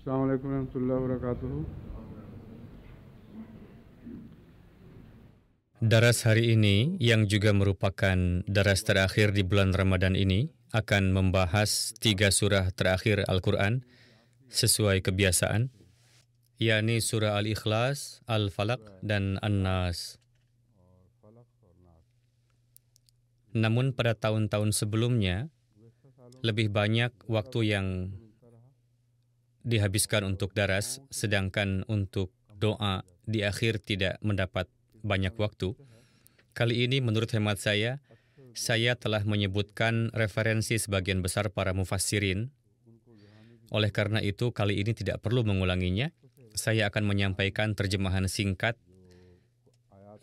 Assalamualaikum warahmatullahi wabarakatuh. Daras hari ini, yang juga merupakan daras terakhir di bulan Ramadan ini, akan membahas 3 surah terakhir Al-Quran sesuai kebiasaan, yakni surah Al-Ikhlas, Al-Falaq, dan An-Nas. Namun pada tahun-tahun sebelumnya, lebih banyak waktu yang dihabiskan untuk daras, sedangkan untuk doa di akhir tidak mendapat banyak waktu. Kali ini menurut hemat saya telah menyebutkan referensi sebagian besar para mufassirin. Oleh karena itu, kali ini tidak perlu mengulanginya. Saya akan menyampaikan terjemahan singkat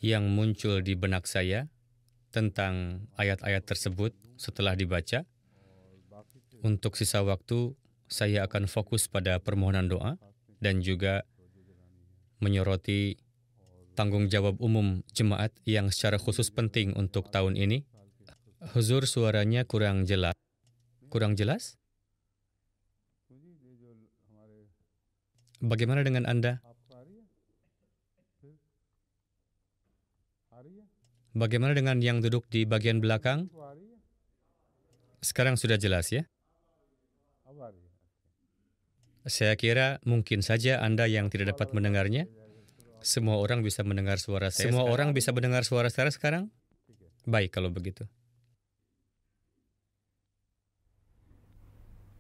yang muncul di benak saya tentang ayat-ayat tersebut setelah dibaca. Untuk sisa waktu, saya akan fokus pada permohonan doa dan juga menyoroti tanggung jawab umum jemaat yang secara khusus penting untuk tahun ini. Huzur, suaranya kurang jelas. Kurang jelas? Bagaimana dengan Anda? Bagaimana dengan yang duduk di bagian belakang? Sekarang sudah jelas ya? Saya kira mungkin saja Anda yang tidak dapat mendengarnya. Semua orang bisa mendengar suara saya. Semua orang bisa mendengar suara saya sekarang? Baik kalau begitu.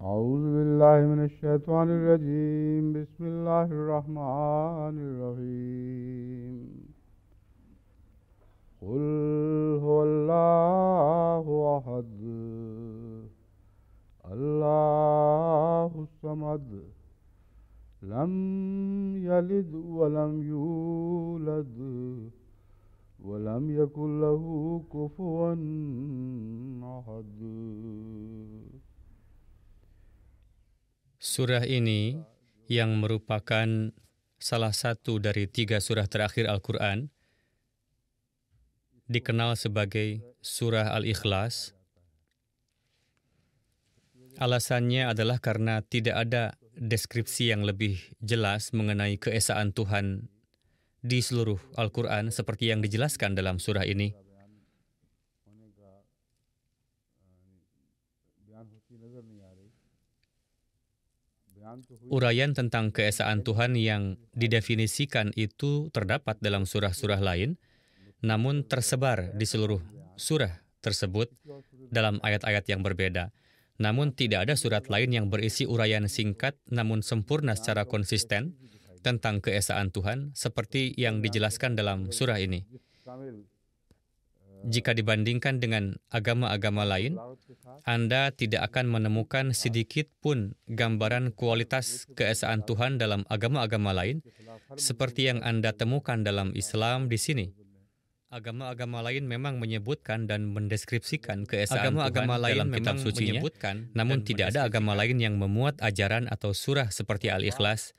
A'udzu billahi minasyaitonir rajim. Bismillahirrahmanirrahim. Qul huwallahu ahad. Allahus samad. Lam yalid wa lam yulad wa lam yakul lahu kufuwan ahad. Surah ini yang merupakan salah satu dari 3 surah terakhir Al-Quran dikenal sebagai surah Al-Ikhlas. Alasannya adalah karena tidak ada deskripsi yang lebih jelas mengenai keesaan Tuhan di seluruh Al-Quran seperti yang dijelaskan dalam surah ini. Uraian tentang keesaan Tuhan yang didefinisikan itu terdapat dalam surah-surah lain, namun tersebar di seluruh surah tersebut dalam ayat-ayat yang berbeda. Namun tidak ada surat lain yang berisi uraian singkat namun sempurna secara konsisten tentang keesaan Tuhan seperti yang dijelaskan dalam surah ini. Jika dibandingkan dengan agama-agama lain, Anda tidak akan menemukan sedikit pun gambaran kualitas keesaan Tuhan dalam agama-agama lain seperti yang Anda temukan dalam Islam di sini. Agama-agama lain memang menyebutkan dan mendeskripsikan keesaan Tuhan dalam kitab sucinya, namun tidak ada agama lain yang memuat ajaran atau surah seperti Al-Ikhlas,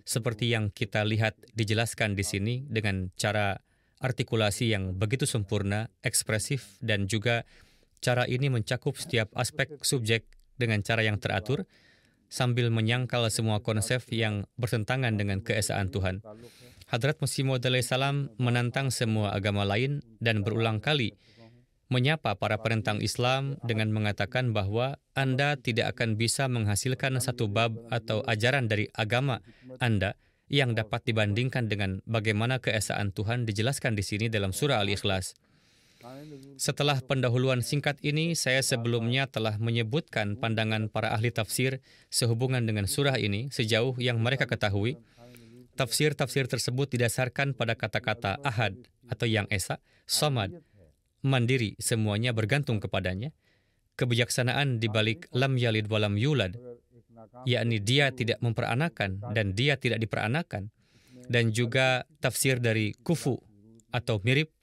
seperti yang kita lihat dijelaskan di sini dengan cara artikulasi yang begitu sempurna, ekspresif, dan juga cara ini mencakup setiap aspek subjek dengan cara yang teratur, sambil menyangkal semua konsep yang bertentangan dengan keesaan Tuhan. Hadrat Masih Maud alaihissalam menantang semua agama lain dan berulang kali menyapa para penentang Islam dengan mengatakan bahwa Anda tidak akan bisa menghasilkan satu bab atau ajaran dari agama Anda yang dapat dibandingkan dengan bagaimana keesaan Tuhan dijelaskan di sini dalam surah Al-Ikhlas. Setelah pendahuluan singkat ini, saya sebelumnya telah menyebutkan pandangan para ahli tafsir sehubungan dengan surah ini sejauh yang mereka ketahui. Tafsir-tafsir tersebut didasarkan pada kata-kata ahad atau yang esa, somad, mandiri, semuanya bergantung kepadanya. Kebijaksanaan di balik lam yalid walam yulad, yakni dia tidak memperanakan dan dia tidak diperanakan. Dan juga tafsir dari kufu atau mirip.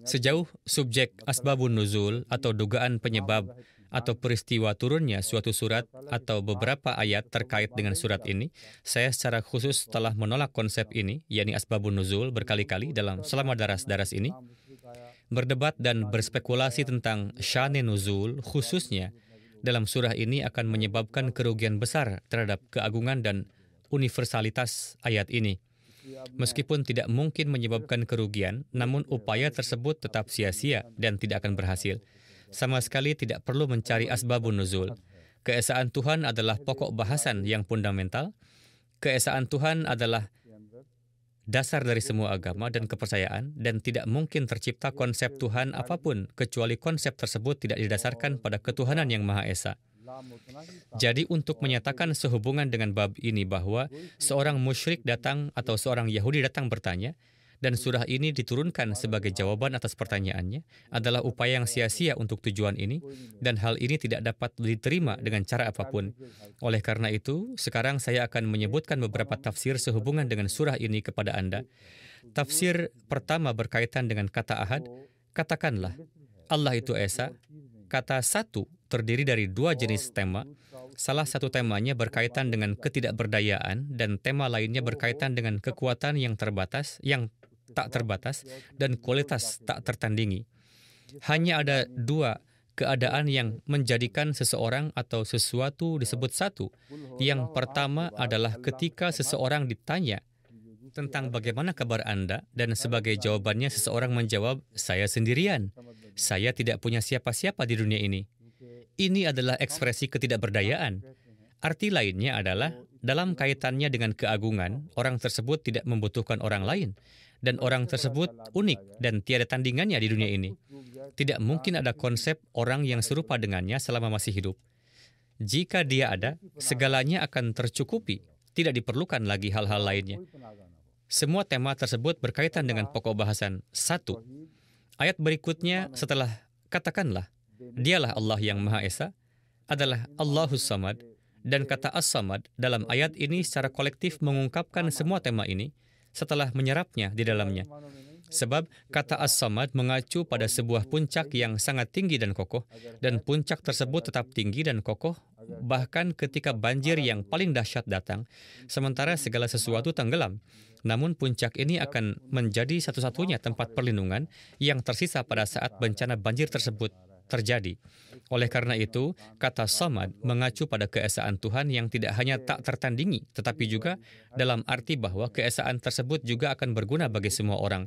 Sejauh subjek asbabun nuzul atau dugaan penyebab atau peristiwa turunnya suatu surat atau beberapa ayat terkait dengan surat ini, saya secara khusus telah menolak konsep ini, yakni asbabun nuzul, berkali-kali selama daras-daras ini. Berdebat dan berspekulasi tentang syane nuzul, khususnya dalam surah ini akan menyebabkan kerugian besar terhadap keagungan dan universalitas ayat ini. Meskipun tidak mungkin menyebabkan kerugian, namun upaya tersebut tetap sia-sia dan tidak akan berhasil. Sama sekali tidak perlu mencari asbabun nuzul. Keesaan Tuhan adalah pokok bahasan yang fundamental. Keesaan Tuhan adalah dasar dari semua agama dan kepercayaan, dan tidak mungkin tercipta konsep Tuhan apapun kecuali konsep tersebut tidak didasarkan pada ketuhanan yang Maha Esa. Jadi untuk menyatakan sehubungan dengan bab ini bahwa seorang musyrik datang atau seorang Yahudi datang bertanya, dan surah ini diturunkan sebagai jawaban atas pertanyaannya, adalah upaya yang sia-sia untuk tujuan ini, dan hal ini tidak dapat diterima dengan cara apapun. Oleh karena itu, sekarang saya akan menyebutkan beberapa tafsir sehubungan dengan surah ini kepada Anda. Tafsir pertama berkaitan dengan kata ahad. Katakanlah, Allah itu Esa. Kata satu terdiri dari dua jenis tema. Salah satu temanya berkaitan dengan ketidakberdayaan, dan tema lainnya berkaitan dengan kekuatan yang terbatas, yang tak terbatas, dan kualitas tak tertandingi. Hanya ada dua keadaan yang menjadikan seseorang atau sesuatu disebut satu. Yang pertama adalah ketika seseorang ditanya tentang bagaimana kabar Anda, dan sebagai jawabannya seseorang menjawab, saya sendirian. Saya tidak punya siapa-siapa di dunia ini. Ini adalah ekspresi ketidakberdayaan. Arti lainnya adalah, dalam kaitannya dengan keagungan, orang tersebut tidak membutuhkan orang lain, dan orang tersebut unik dan tiada tandingannya di dunia ini. Tidak mungkin ada konsep orang yang serupa dengannya selama masih hidup. Jika dia ada, segalanya akan tercukupi, tidak diperlukan lagi hal-hal lainnya. Semua tema tersebut berkaitan dengan pokok bahasan satu. Ayat berikutnya setelah katakanlah, dialah Allah yang Maha Esa, adalah Allahus Samad, dan kata As-Samad dalam ayat ini secara kolektif mengungkapkan semua tema ini setelah menyerapnya di dalamnya. Sebab kata As-Samad mengacu pada sebuah puncak yang sangat tinggi dan kokoh, dan puncak tersebut tetap tinggi dan kokoh bahkan ketika banjir yang paling dahsyat datang, sementara segala sesuatu tenggelam. Namun puncak ini akan menjadi satu-satunya tempat perlindungan yang tersisa pada saat bencana banjir tersebut terjadi. Oleh karena itu, kata Samad mengacu pada keesaan Tuhan yang tidak hanya tak tertandingi, tetapi juga dalam arti bahwa keesaan tersebut juga akan berguna bagi semua orang.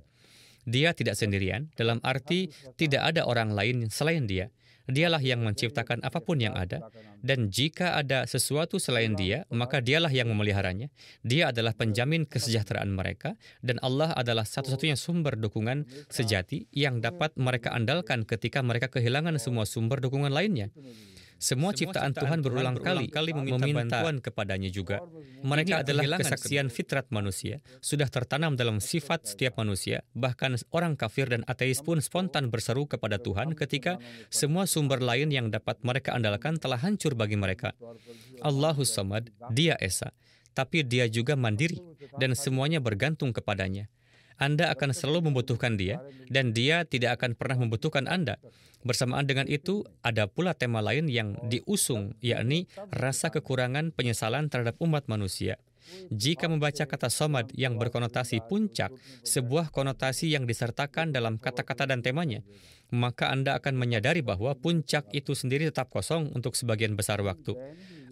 Dia tidak sendirian, dalam arti tidak ada orang lain selain dia. Dialah yang menciptakan apapun yang ada, dan jika ada sesuatu selain dia, maka dialah yang memeliharanya. Dia adalah penjamin kesejahteraan mereka, dan Allah adalah satu-satunya sumber dukungan sejati yang dapat mereka andalkan ketika mereka kehilangan semua sumber dukungan lainnya. Semua ciptaan Tuhan berulang kali meminta bantuan kepadanya juga. Mereka adalah kesaksian fitrat manusia, sudah tertanam dalam sifat setiap manusia, bahkan orang kafir dan ateis pun spontan berseru kepada Tuhan ketika semua sumber lain yang dapat mereka andalkan telah hancur bagi mereka. Allahus Samad, Dia Esa, tapi Dia juga mandiri, dan semuanya bergantung kepadanya. Anda akan selalu membutuhkan Dia, dan Dia tidak akan pernah membutuhkan Anda. Bersamaan dengan itu, ada pula tema lain yang diusung, yakni rasa kekurangan penyesalan terhadap umat manusia. Jika membaca kata Samad yang berkonotasi puncak, sebuah konotasi yang disertakan dalam kata-kata dan temanya, maka Anda akan menyadari bahwa puncak itu sendiri tetap kosong untuk sebagian besar waktu.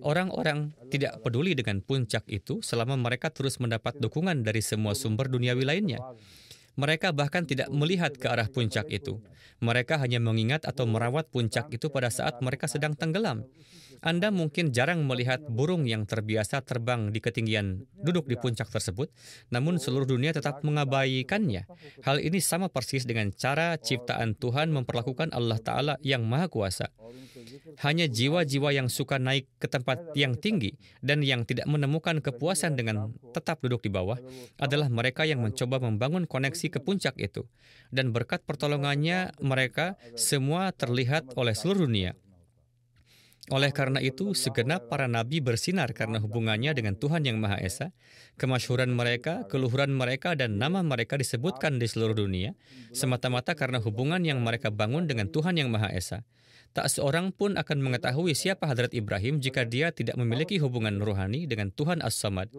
Orang-orang tidak peduli dengan puncak itu selama mereka terus mendapat dukungan dari semua sumber duniawi lainnya. Mereka bahkan tidak melihat ke arah puncak itu. Mereka hanya mengingat atau merawat puncak itu pada saat mereka sedang tenggelam. Anda mungkin jarang melihat burung yang terbiasa terbang di ketinggian duduk di puncak tersebut, namun seluruh dunia tetap mengabaikannya. Hal ini sama persis dengan cara ciptaan Tuhan memperlakukan Allah Ta'ala yang Maha Kuasa. Hanya jiwa-jiwa yang suka naik ke tempat yang tinggi dan yang tidak menemukan kepuasan dengan tetap duduk di bawah adalah mereka yang mencoba membangun koneksi ke puncak itu. Dan berkat pertolongannya mereka semua terlihat oleh seluruh dunia. Oleh karena itu, segenap para nabi bersinar karena hubungannya dengan Tuhan yang Maha Esa. Kemasyhuran mereka, keluhuran mereka, dan nama mereka disebutkan di seluruh dunia, semata-mata karena hubungan yang mereka bangun dengan Tuhan yang Maha Esa. Tak seorang pun akan mengetahui siapa Hadrat Ibrahim jika dia tidak memiliki hubungan rohani dengan Tuhan As-Samad.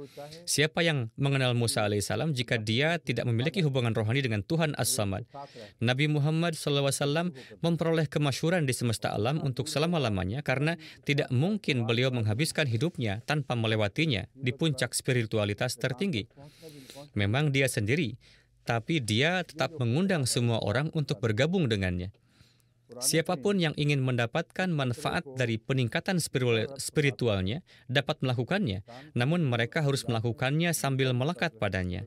Siapa yang mengenal Musa alaihissalam jika dia tidak memiliki hubungan rohani dengan Tuhan As-Samad. Nabi Muhammad SAW memperoleh kemasyhuran di semesta alam untuk selama-lamanya karena tidak mungkin beliau menghabiskan hidupnya tanpa melewatinya di puncak spiritualitas tertinggi. Memang dia sendiri, tapi dia tetap mengundang semua orang untuk bergabung dengannya. Siapapun yang ingin mendapatkan manfaat dari peningkatan spiritualnya dapat melakukannya, namun mereka harus melakukannya sambil melekat padanya.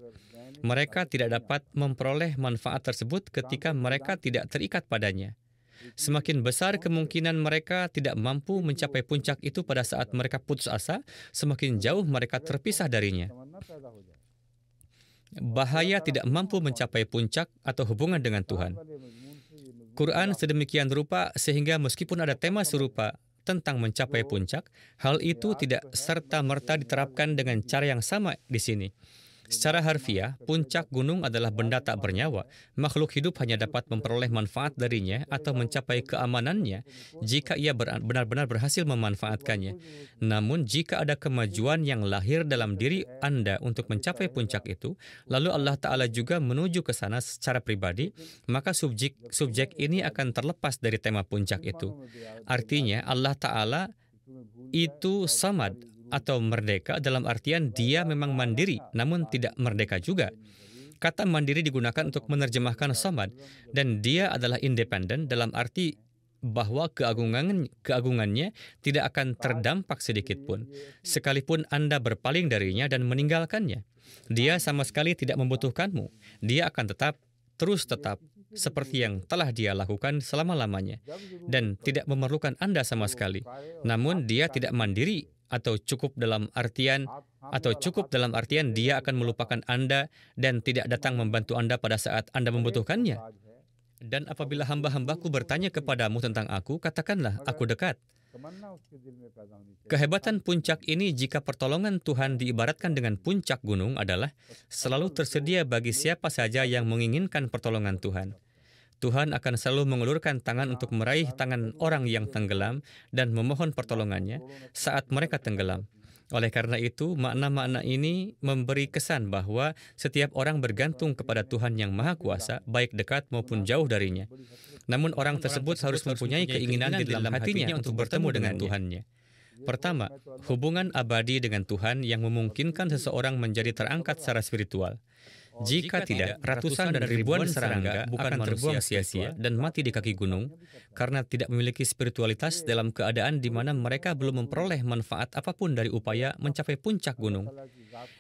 Mereka tidak dapat memperoleh manfaat tersebut ketika mereka tidak terikat padanya. Semakin besar kemungkinan mereka tidak mampu mencapai puncak itu pada saat mereka putus asa, semakin jauh mereka terpisah darinya. Bahaya tidak mampu mencapai puncak atau hubungan dengan Tuhan. Quran sedemikian rupa sehingga meskipun ada tema serupa tentang mencapai puncak, hal itu tidak serta-merta diterapkan dengan cara yang sama di sini. Secara harfiah, puncak gunung adalah benda tak bernyawa. Makhluk hidup hanya dapat memperoleh manfaat darinya atau mencapai keamanannya jika ia benar-benar berhasil memanfaatkannya. Namun, jika ada kemajuan yang lahir dalam diri Anda untuk mencapai puncak itu, lalu Allah Ta'ala juga menuju ke sana secara pribadi, maka subjek ini akan terlepas dari tema puncak itu. Artinya, Allah Ta'ala itu samad, atau merdeka dalam artian dia memang mandiri, namun tidak merdeka juga. Kata mandiri digunakan untuk menerjemahkan samad, dan dia adalah independen dalam arti bahwa keagungannya tidak akan terdampak sedikit pun, sekalipun Anda berpaling darinya dan meninggalkannya. Dia sama sekali tidak membutuhkanmu. Dia akan tetap seperti yang telah dia lakukan selama-lamanya, dan tidak memerlukan Anda sama sekali. Namun dia tidak mandiri, atau cukup dalam artian dia akan melupakan Anda dan tidak datang membantu Anda pada saat Anda membutuhkannya. Dan apabila hamba-hambaku bertanya kepadamu tentang aku, katakanlah, aku dekat. Kehebatan puncak ini jika pertolongan Tuhan diibaratkan dengan puncak gunung adalah selalu tersedia bagi siapa saja yang menginginkan pertolongan Tuhan. Tuhan akan selalu mengulurkan tangan untuk meraih tangan orang yang tenggelam dan memohon pertolongannya saat mereka tenggelam. Oleh karena itu, makna-makna ini memberi kesan bahwa setiap orang bergantung kepada Tuhan yang Maha Kuasa, baik dekat maupun jauh darinya. Namun orang tersebut harus mempunyai keinginan di dalam hatinya untuk bertemu dengan Tuhannya. Pertama, hubungan abadi dengan Tuhan yang memungkinkan seseorang menjadi terangkat secara spiritual. Jika tidak, ratusan dan ribuan serangga akan terbuang sia-sia dan mati di kaki gunung karena tidak memiliki spiritualitas dalam keadaan di mana mereka belum memperoleh manfaat apapun dari upaya mencapai puncak gunung.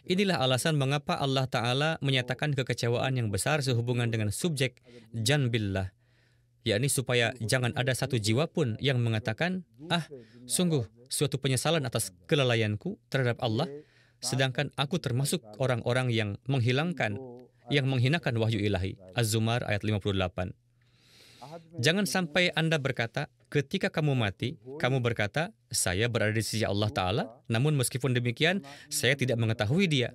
Inilah alasan mengapa Allah Ta'ala menyatakan kekecewaan yang besar sehubungan dengan subjek janbillah, yakni supaya jangan ada satu jiwa pun yang mengatakan, sungguh suatu penyesalan atas kelalaianku terhadap Allah, sedangkan aku termasuk orang-orang yang menghinakan wahyu ilahi. Az-Zumar ayat 58. Jangan sampai Anda berkata, ketika kamu mati, kamu berkata, saya berada di sisi Allah Ta'ala, namun meskipun demikian, saya tidak mengetahui dia.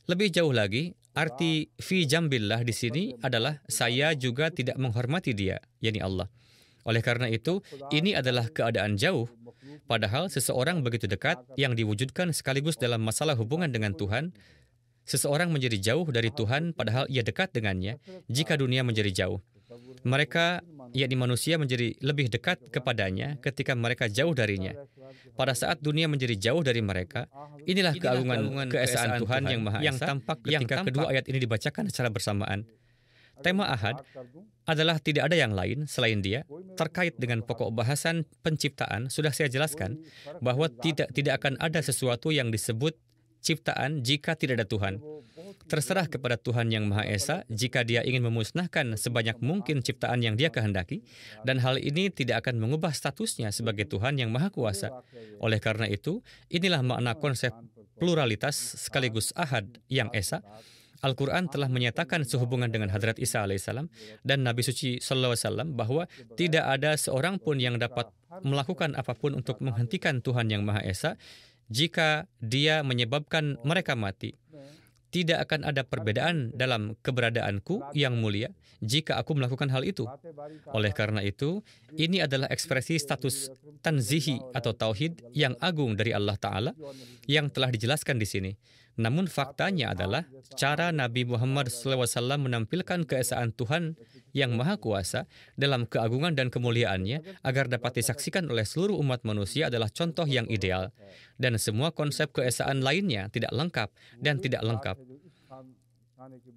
Lebih jauh lagi, arti fi jambillah di sini adalah saya juga tidak menghormati dia, yakni Allah. Oleh karena itu, ini adalah keadaan jauh. Padahal seseorang begitu dekat yang diwujudkan sekaligus dalam masalah hubungan dengan Tuhan. Seseorang menjadi jauh dari Tuhan padahal ia dekat dengannya jika dunia menjadi jauh. Mereka, yakni manusia, menjadi lebih dekat kepadanya ketika mereka jauh darinya. Pada saat dunia menjadi jauh dari mereka, inilah keagungan keesaan Tuhan yang Maha Esa yang tampak ketika kedua ayat ini dibacakan secara bersamaan. Tema Ahad adalah tidak ada yang lain selain dia. Terkait dengan pokok bahasan penciptaan, sudah saya jelaskan bahwa tidak akan ada sesuatu yang disebut ciptaan jika tidak ada Tuhan. Terserah kepada Tuhan yang Maha Esa jika dia ingin memusnahkan sebanyak mungkin ciptaan yang dia kehendaki, dan hal ini tidak akan mengubah statusnya sebagai Tuhan yang Maha Kuasa. Oleh karena itu, inilah makna konsep pluralitas sekaligus Ahad yang Esa. Al-Quran telah menyatakan sehubungan dengan Hadrat Isa alaihissalam dan Nabi Suci SAW bahwa tidak ada seorang pun yang dapat melakukan apapun untuk menghentikan Tuhan yang Maha Esa jika dia menyebabkan mereka mati. tidak akan ada perbedaan dalam keberadaanku yang mulia jika aku melakukan hal itu. Oleh karena itu, ini adalah ekspresi status tanzihi atau tauhid yang agung dari Allah Ta'ala yang telah dijelaskan di sini. Namun faktanya adalah cara Nabi Muhammad SAW menampilkan keesaan Tuhan yang Maha Kuasa dalam keagungan dan kemuliaannya agar dapat disaksikan oleh seluruh umat manusia adalah contoh yang ideal. Dan semua konsep keesaan lainnya tidak lengkap dan tidak lengkap.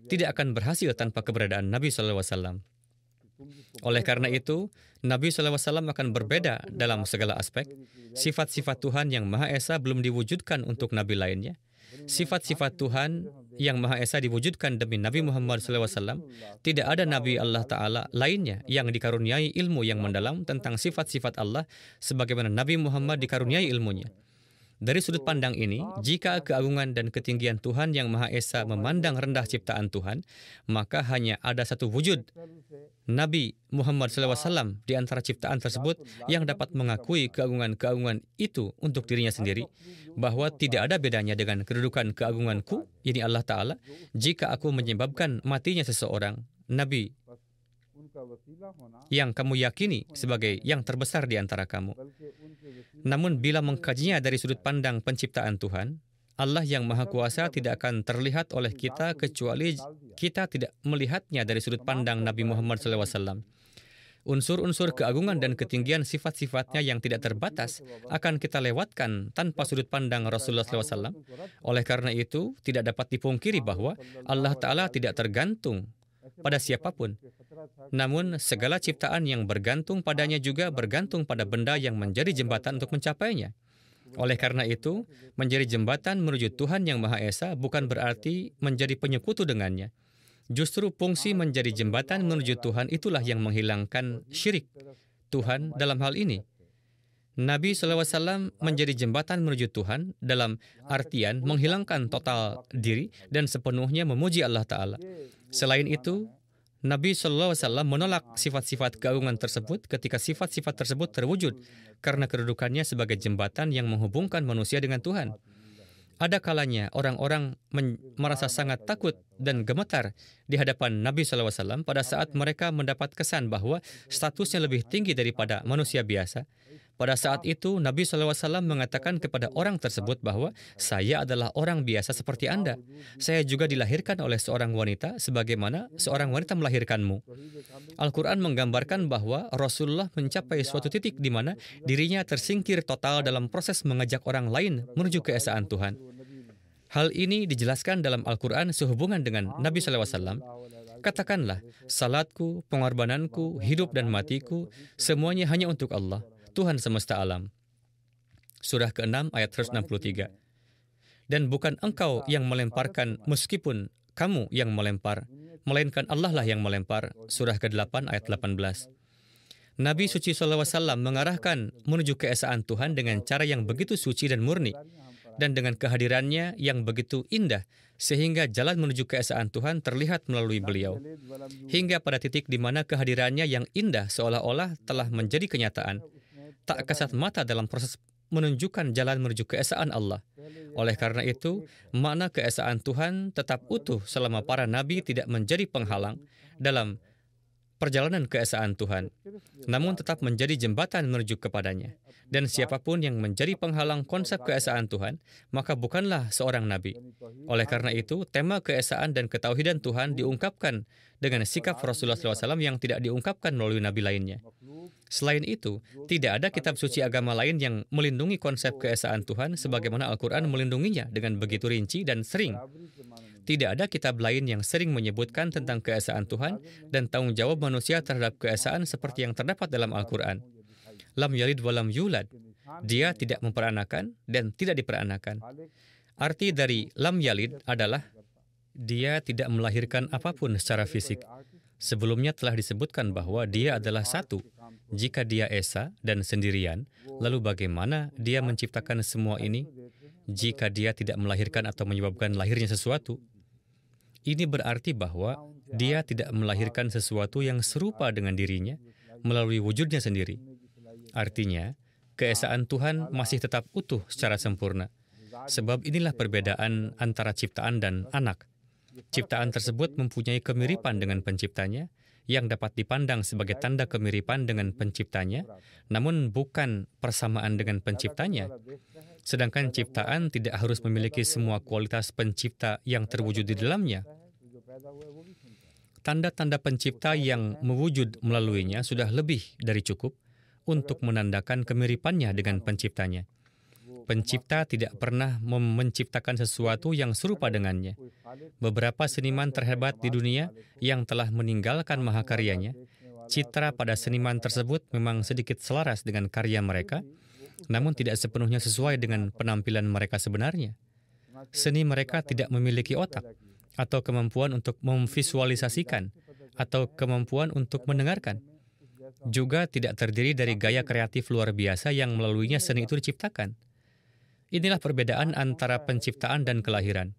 Tidak akan berhasil tanpa keberadaan Nabi SAW. Oleh karena itu, Nabi SAW akan berbeda dalam segala aspek. Sifat-sifat Tuhan yang Maha Esa belum diwujudkan untuk Nabi lainnya. Sifat-sifat Tuhan yang Maha Esa diwujudkan demi Nabi Muhammad SAW. Tidak ada Nabi Allah Ta'ala lainnya yang dikaruniai ilmu yang mendalam tentang sifat-sifat Allah sebagaimana Nabi Muhammad dikaruniai ilmunya. Dari sudut pandang ini, jika keagungan dan ketinggian Tuhan yang Maha Esa memandang rendah ciptaan Tuhan, maka hanya ada satu wujud, Nabi Muhammad SAW di antara ciptaan tersebut yang dapat mengakui keagungan-keagungan itu untuk dirinya sendiri, bahwa tidak ada bedanya dengan kedudukan keagunganku, ini Allah Ta'ala, jika aku menyebabkan matinya seseorang, Nabi yang kamu yakini sebagai yang terbesar di antara kamu. Namun bila mengkajinya dari sudut pandang penciptaan Tuhan, Allah yang Maha Kuasa tidak akan terlihat oleh kita kecuali kita tidak melihatnya dari sudut pandang Nabi Muhammad SAW. Unsur-unsur keagungan dan ketinggian sifat-sifatnya yang tidak terbatas akan kita lewatkan tanpa sudut pandang Rasulullah SAW. Oleh karena itu, tidak dapat dipungkiri bahwa Allah Ta'ala tidak tergantung pada siapapun. Namun, segala ciptaan yang bergantung padanya juga bergantung pada benda yang menjadi jembatan untuk mencapainya. Oleh karena itu, menjadi jembatan menuju Tuhan yang Maha Esa bukan berarti menjadi penyekutu dengannya. Justru fungsi menjadi jembatan menuju Tuhan itulah yang menghilangkan syirik Tuhan dalam hal ini. Nabi SAW menjadi jembatan menuju Tuhan dalam artian menghilangkan total diri dan sepenuhnya memuji Allah Ta'ala. Selain itu, Nabi SAW menolak sifat-sifat keagungan tersebut ketika sifat-sifat tersebut terwujud karena kedudukannya sebagai jembatan yang menghubungkan manusia dengan Tuhan. Ada kalanya orang-orang merasa sangat takut dan gemetar di hadapan Nabi SAW pada saat mereka mendapat kesan bahwa statusnya lebih tinggi daripada manusia biasa. Pada saat itu, Nabi SAW mengatakan kepada orang tersebut bahwa saya adalah orang biasa seperti Anda. Saya juga dilahirkan oleh seorang wanita sebagaimana seorang wanita melahirkanmu. Al-Quran menggambarkan bahwa Rasulullah mencapai suatu titik di mana dirinya tersingkir total dalam proses mengajak orang lain menuju keesaan Tuhan. Hal ini dijelaskan dalam Al-Quran sehubungan dengan Nabi SAW. Katakanlah, salatku, pengorbananku, hidup dan matiku, semuanya hanya untuk Allah, Tuhan semesta alam. Surah ke-6 ayat 163. Dan bukan engkau yang melemparkan meskipun kamu yang melempar, melainkan Allah lah yang melempar. Surah ke-8 ayat 18. Nabi suci SAW mengarahkan menuju keesaan Tuhan dengan cara yang begitu suci dan murni, dan dengan kehadirannya yang begitu indah, sehingga jalan menuju keesaan Tuhan terlihat melalui beliau. Hingga pada titik di mana kehadirannya yang indah seolah-olah telah menjadi kenyataan. Tak kasat mata dalam proses menunjukkan jalan menuju keesaan Allah. Oleh karena itu, makna keesaan Tuhan tetap utuh selama para nabi tidak menjadi penghalang dalam perjalanan keesaan Tuhan, namun tetap menjadi jembatan menuju kepadanya. Dan siapapun yang menjadi penghalang konsep keesaan Tuhan, maka bukanlah seorang nabi. Oleh karena itu, tema keesaan dan ketauhidan Tuhan diungkapkan dengan sikap Rasulullah SAW yang tidak diungkapkan melalui nabi lainnya. Selain itu, tidak ada kitab suci agama lain yang melindungi konsep keesaan Tuhan sebagaimana Al-Quran melindunginya dengan begitu rinci dan sering. Tidak ada kitab lain yang sering menyebutkan tentang keesaan Tuhan dan tanggung jawab manusia terhadap keesaan seperti yang terdapat dalam Al-Quran. Lam yalid walam yulad. Dia tidak memperanakan dan tidak diperanakan. Arti dari lam yalid adalah dia tidak melahirkan apapun secara fisik. Sebelumnya telah disebutkan bahwa dia adalah satu. Jika dia esa dan sendirian, lalu bagaimana dia menciptakan semua ini? Jika dia tidak melahirkan atau menyebabkan lahirnya sesuatu, ini berarti bahwa dia tidak melahirkan sesuatu yang serupa dengan dirinya melalui wujudnya sendiri. Artinya, keesaan Tuhan masih tetap utuh secara sempurna. Sebab inilah perbedaan antara ciptaan dan anak. Ciptaan tersebut mempunyai kemiripan dengan penciptanya, yang dapat dipandang sebagai tanda kemiripan dengan penciptanya, namun bukan persamaan dengan penciptanya. Sedangkan ciptaan tidak harus memiliki semua kualitas pencipta yang terwujud di dalamnya. Tanda-tanda pencipta yang mewujud melaluinya sudah lebih dari cukup untuk menandakan kemiripannya dengan penciptanya. Pencipta tidak pernah menciptakan sesuatu yang serupa dengannya. Beberapa seniman terhebat di dunia yang telah meninggalkan mahakaryanya, citra pada seniman tersebut memang sedikit selaras dengan karya mereka, namun tidak sepenuhnya sesuai dengan penampilan mereka sebenarnya. Seni mereka tidak memiliki otak, atau kemampuan untuk memvisualisasikan, atau kemampuan untuk mendengarkan. Juga tidak terdiri dari gaya kreatif luar biasa yang melaluinya seni itu diciptakan. Inilah perbedaan antara penciptaan dan kelahiran.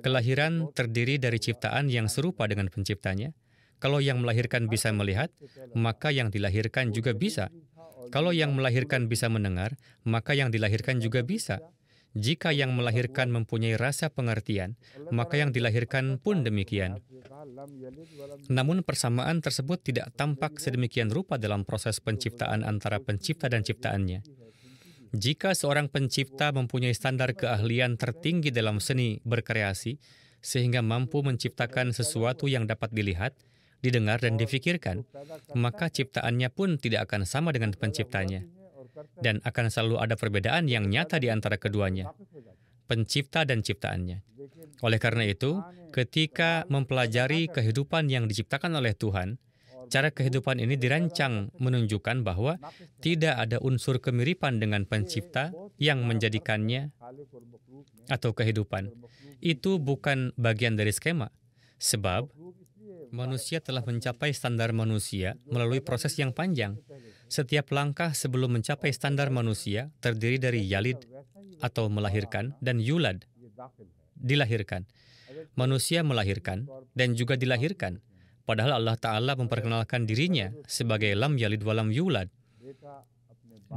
Kelahiran terdiri dari ciptaan yang serupa dengan penciptanya. Kalau yang melahirkan bisa melihat, maka yang dilahirkan juga bisa. Kalau yang melahirkan bisa mendengar, maka yang dilahirkan juga bisa. Jika yang melahirkan mempunyai rasa pengertian, maka yang dilahirkan pun demikian. Namun persamaan tersebut tidak tampak sedemikian rupa dalam proses penciptaan antara pencipta dan ciptaannya. Jika seorang pencipta mempunyai standar keahlian tertinggi dalam seni berkreasi, sehingga mampu menciptakan sesuatu yang dapat dilihat, didengar, dan difikirkan, maka ciptaannya pun tidak akan sama dengan penciptanya. Dan akan selalu ada perbedaan yang nyata di antara keduanya, pencipta dan ciptaannya. Oleh karena itu, ketika mempelajari kehidupan yang diciptakan oleh Tuhan, cara kehidupan ini dirancang menunjukkan bahwa tidak ada unsur kemiripan dengan pencipta yang menjadikannya atau kehidupan. Itu bukan bagian dari skema, sebab manusia telah mencapai standar manusia melalui proses yang panjang. Setiap langkah sebelum mencapai standar manusia terdiri dari yalid atau melahirkan dan yulad, dilahirkan. Manusia melahirkan dan juga dilahirkan. Padahal Allah Ta'ala memperkenalkan dirinya sebagai lam yalid walam yulad.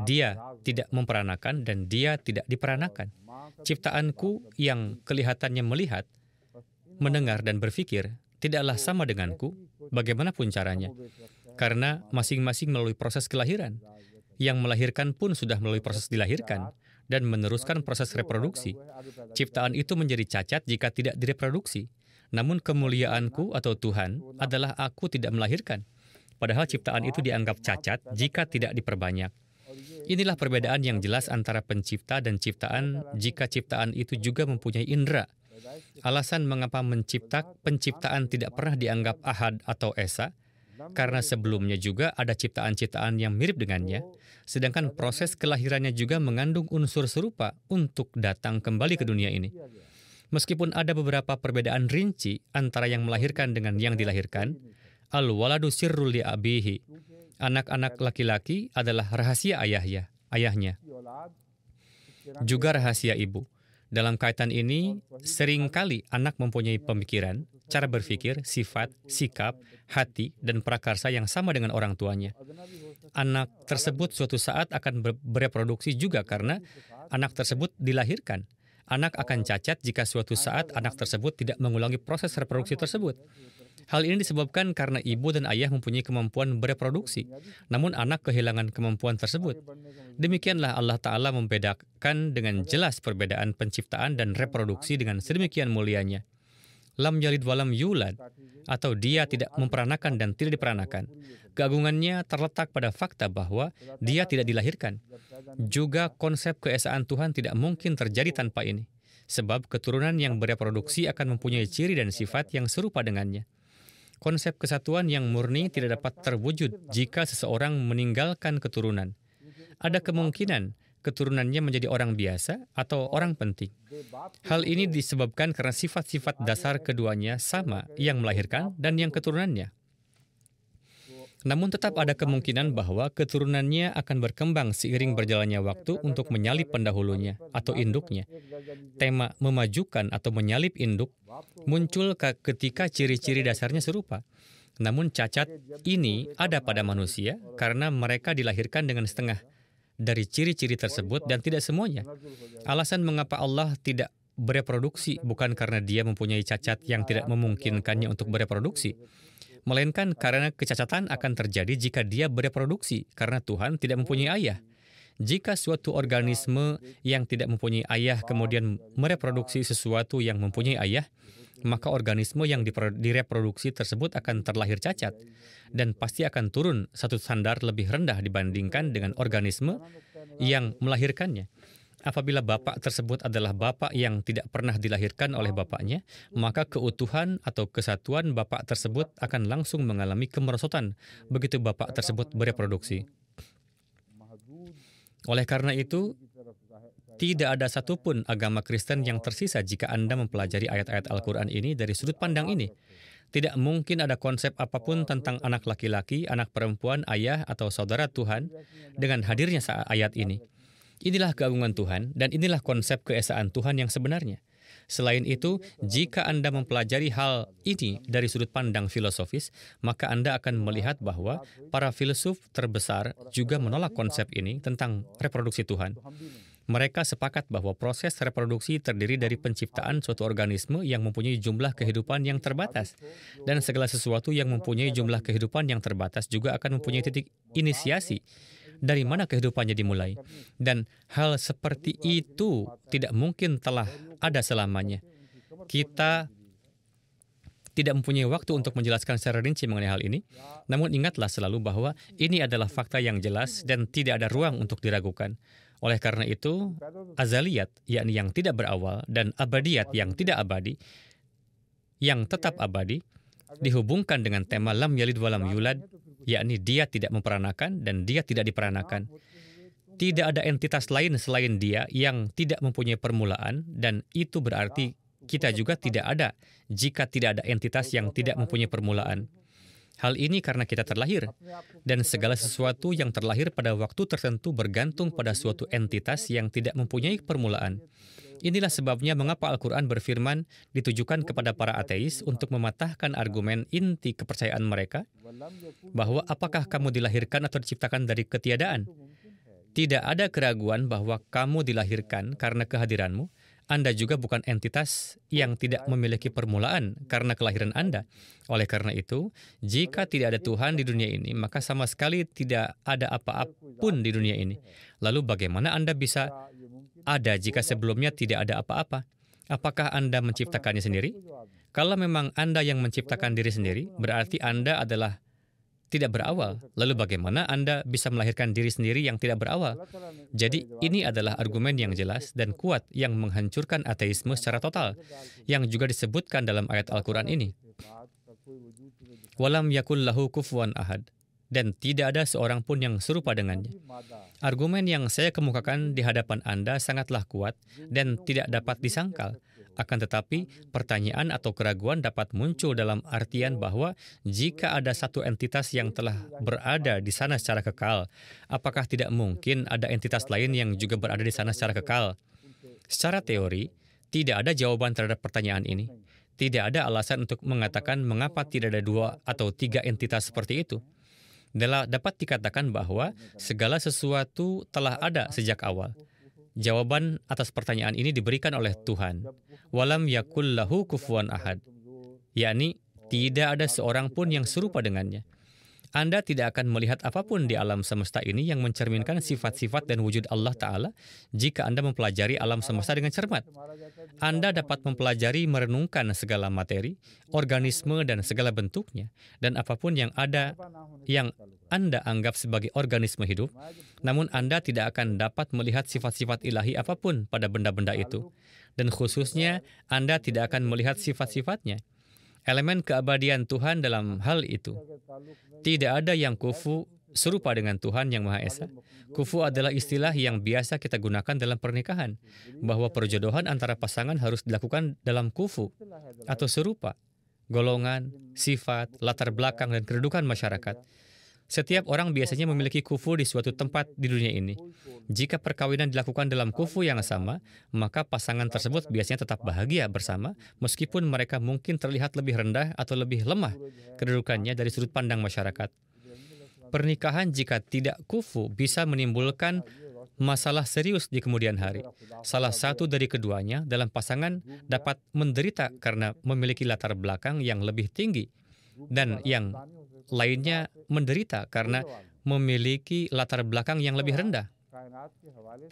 Dia tidak memperanakan dan dia tidak diperanakan. Ciptaanku yang kelihatannya melihat, mendengar dan berpikir tidaklah sama denganku, bagaimanapun caranya. Karena masing-masing melalui proses kelahiran. Yang melahirkan pun sudah melalui proses dilahirkan dan meneruskan proses reproduksi. Ciptaan itu menjadi cacat jika tidak direproduksi. Namun kemuliaanku atau Tuhan adalah aku tidak melahirkan. Padahal ciptaan itu dianggap cacat jika tidak diperbanyak. Inilah perbedaan yang jelas antara pencipta dan ciptaan jika ciptaan itu juga mempunyai indera. Alasan mengapa penciptaan tidak pernah dianggap ahad atau esa, karena sebelumnya juga ada ciptaan-ciptaan yang mirip dengannya, sedangkan proses kelahirannya juga mengandung unsur serupa untuk datang kembali ke dunia ini. Meskipun ada beberapa perbedaan rinci antara yang melahirkan dengan yang dilahirkan, al-waladu sirrul li abihi. Anak-anak laki-laki adalah rahasia ayahnya. Juga rahasia ibu. Dalam kaitan ini, seringkali anak mempunyai pemikiran, cara berpikir, sifat, sikap, hati, dan prakarsa yang sama dengan orang tuanya. Anak tersebut suatu saat akan bereproduksi juga karena anak tersebut dilahirkan. Anak akan cacat jika suatu saat anak tersebut tidak mengulangi proses reproduksi tersebut. Hal ini disebabkan karena ibu dan ayah mempunyai kemampuan bereproduksi, namun anak kehilangan kemampuan tersebut. Demikianlah Allah Ta'ala membedakan dengan jelas perbedaan penciptaan dan reproduksi dengan sedemikian mulianya. Lam yalid walam yulad, atau dia tidak memperanakan dan tidak diperanakan. Keagungannya terletak pada fakta bahwa dia tidak dilahirkan. Juga konsep keesaan Tuhan tidak mungkin terjadi tanpa ini, sebab keturunan yang bereproduksi akan mempunyai ciri dan sifat yang serupa dengannya. Konsep kesatuan yang murni tidak dapat terwujud jika seseorang meninggalkan keturunan. Ada kemungkinan keturunannya menjadi orang biasa atau orang penting. Hal ini disebabkan karena sifat-sifat dasar keduanya sama, yang melahirkan dan yang keturunannya. Namun tetap ada kemungkinan bahwa keturunannya akan berkembang seiring berjalannya waktu untuk menyalip pendahulunya atau induknya. Tema memajukan atau menyalip induk muncul ketika ciri-ciri dasarnya serupa. Namun cacat ini ada pada manusia karena mereka dilahirkan dengan setengah dari ciri-ciri tersebut dan tidak semuanya. Alasan mengapa Allah tidak bereproduksi bukan karena dia mempunyai cacat yang tidak memungkinkannya untuk bereproduksi, melainkan karena kecacatan akan terjadi jika dia bereproduksi karena Tuhan tidak mempunyai ayah. Jika suatu organisme yang tidak mempunyai ayah kemudian mereproduksi sesuatu yang mempunyai ayah, maka organisme yang direproduksi tersebut akan terlahir cacat dan pasti akan turun satu standar lebih rendah dibandingkan dengan organisme yang melahirkannya. Apabila bapak tersebut adalah bapak yang tidak pernah dilahirkan oleh bapaknya, maka keutuhan atau kesatuan bapak tersebut akan langsung mengalami kemerosotan begitu bapak tersebut bereproduksi. Oleh karena itu, tidak ada satupun agama Kristen yang tersisa jika Anda mempelajari ayat-ayat Al-Quran ini dari sudut pandang ini. Tidak mungkin ada konsep apapun tentang anak laki-laki, anak perempuan, ayah, atau saudara Tuhan dengan hadirnya ayat ini. Inilah keagungan Tuhan, dan inilah konsep keesaan Tuhan yang sebenarnya. Selain itu, jika Anda mempelajari hal ini dari sudut pandang filosofis, maka Anda akan melihat bahwa para filsuf terbesar juga menolak konsep ini tentang reproduksi Tuhan. Mereka sepakat bahwa proses reproduksi terdiri dari penciptaan suatu organisme yang mempunyai jumlah kehidupan yang terbatas. Dan segala sesuatu yang mempunyai jumlah kehidupan yang terbatas juga akan mempunyai titik inisiasi dari mana kehidupannya dimulai. Dan hal seperti itu tidak mungkin telah ada selamanya. Kita tidak mempunyai waktu untuk menjelaskan secara rinci mengenai hal ini. Namun ingatlah selalu bahwa ini adalah fakta yang jelas dan tidak ada ruang untuk diragukan. Oleh karena itu, azaliyat, yakni yang tidak berawal, dan abadiyat yang tidak abadi, yang tetap abadi, dihubungkan dengan tema lam yalid walam yulad, yakni dia tidak memperanakan dan dia tidak diperanakan. Tidak ada entitas lain selain dia yang tidak mempunyai permulaan, dan itu berarti kita juga tidak ada jika tidak ada entitas yang tidak mempunyai permulaan. Hal ini karena kita terlahir, dan segala sesuatu yang terlahir pada waktu tertentu bergantung pada suatu entitas yang tidak mempunyai permulaan. Inilah sebabnya mengapa Al-Quran berfirman ditujukan kepada para ateis untuk mematahkan argumen inti kepercayaan mereka, bahwa apakah kamu dilahirkan atau diciptakan dari ketiadaan? Tidak ada keraguan bahwa kamu dilahirkan karena kehadiranmu. Anda juga bukan entitas yang tidak memiliki permulaan karena kelahiran Anda. Oleh karena itu, jika tidak ada Tuhan di dunia ini, maka sama sekali tidak ada apa-apapun di dunia ini. Lalu bagaimana Anda bisa ada jika sebelumnya tidak ada apa-apa? Apakah Anda menciptakannya sendiri? Kalau memang Anda yang menciptakan diri sendiri, berarti Anda adalah tidak berawal. Lalu bagaimana Anda bisa melahirkan diri sendiri yang tidak berawal? Jadi ini adalah argumen yang jelas dan kuat yang menghancurkan ateisme secara total, yang juga disebutkan dalam ayat Al-Quran ini. Walam yakul lahu kufuwan ahad. Dan tidak ada seorang pun yang serupa dengannya. Argumen yang saya kemukakan di hadapan Anda sangatlah kuat dan tidak dapat disangkal. Akan tetapi, pertanyaan atau keraguan dapat muncul dalam artian bahwa jika ada satu entitas yang telah berada di sana secara kekal, apakah tidak mungkin ada entitas lain yang juga berada di sana secara kekal? Secara teori, tidak ada jawaban terhadap pertanyaan ini. Tidak ada alasan untuk mengatakan mengapa tidak ada 2 atau 3 entitas seperti itu. Dapat dikatakan bahwa segala sesuatu telah ada sejak awal. Jawaban atas pertanyaan ini diberikan oleh Tuhan. Walam yakul lahu kufuwan ahad. Yakni, tidak ada seorang pun yang serupa dengannya. Anda tidak akan melihat apapun di alam semesta ini yang mencerminkan sifat-sifat dan wujud Allah Ta'ala jika Anda mempelajari alam semesta dengan cermat. Anda dapat mempelajari merenungkan segala materi, organisme, dan segala bentuknya, dan apapun yang ada yang Anda anggap sebagai organisme hidup, namun Anda tidak akan dapat melihat sifat-sifat ilahi apapun pada benda-benda itu. Dan khususnya, Anda tidak akan melihat sifat-sifatnya. Elemen keabadian Tuhan dalam hal itu. Tidak ada yang kufu serupa dengan Tuhan yang Maha Esa. Kufu adalah istilah yang biasa kita gunakan dalam pernikahan, bahwa perjodohan antara pasangan harus dilakukan dalam kufu atau serupa, golongan, sifat, latar belakang, dan kedudukan masyarakat. Setiap orang biasanya memiliki kufu di suatu tempat di dunia ini. Jika perkawinan dilakukan dalam kufu yang sama, maka pasangan tersebut biasanya tetap bahagia bersama, meskipun mereka mungkin terlihat lebih rendah atau lebih lemah kedudukannya dari sudut pandang masyarakat. Pernikahan jika tidak kufu bisa menimbulkan masalah serius di kemudian hari. Salah satu dari keduanya dalam pasangan dapat menderita karena memiliki latar belakang yang lebih tinggi, dan yang lainnya menderita karena memiliki latar belakang yang lebih rendah.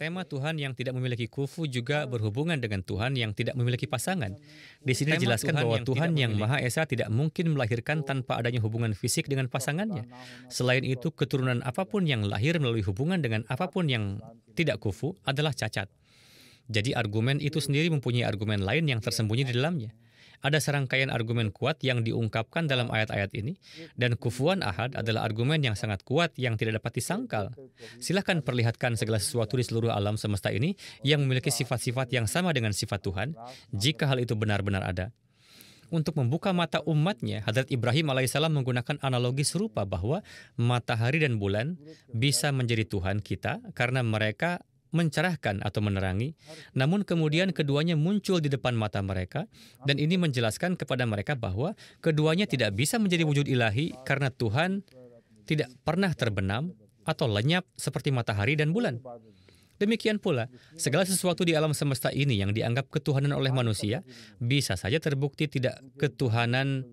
Tema Tuhan yang tidak memiliki kufu juga berhubungan dengan Tuhan yang tidak memiliki pasangan. Di sini dijelaskan bahwa Tuhan yang Maha Esa tidak mungkin melahirkan tanpa adanya hubungan fisik dengan pasangannya. Selain itu, keturunan apapun yang lahir melalui hubungan dengan apapun yang tidak kufu adalah cacat. Jadi argumen itu sendiri mempunyai argumen lain yang tersembunyi di dalamnya. Ada serangkaian argumen kuat yang diungkapkan dalam ayat-ayat ini, dan kufuan ahad adalah argumen yang sangat kuat yang tidak dapat disangkal. Silahkan perlihatkan segala sesuatu di seluruh alam semesta ini yang memiliki sifat-sifat yang sama dengan sifat Tuhan, jika hal itu benar-benar ada. Untuk membuka mata umatnya, Hadrat Ibrahim alaihissalam menggunakan analogi serupa bahwa matahari dan bulan bisa menjadi Tuhan kita karena mereka mencerahkan atau menerangi, namun kemudian keduanya muncul di depan mata mereka, dan ini menjelaskan kepada mereka bahwa keduanya tidak bisa menjadi wujud ilahi karena Tuhan tidak pernah terbenam atau lenyap seperti matahari dan bulan. Demikian pula, segala sesuatu di alam semesta ini yang dianggap ketuhanan oleh manusia bisa saja terbukti tidak ketuhanan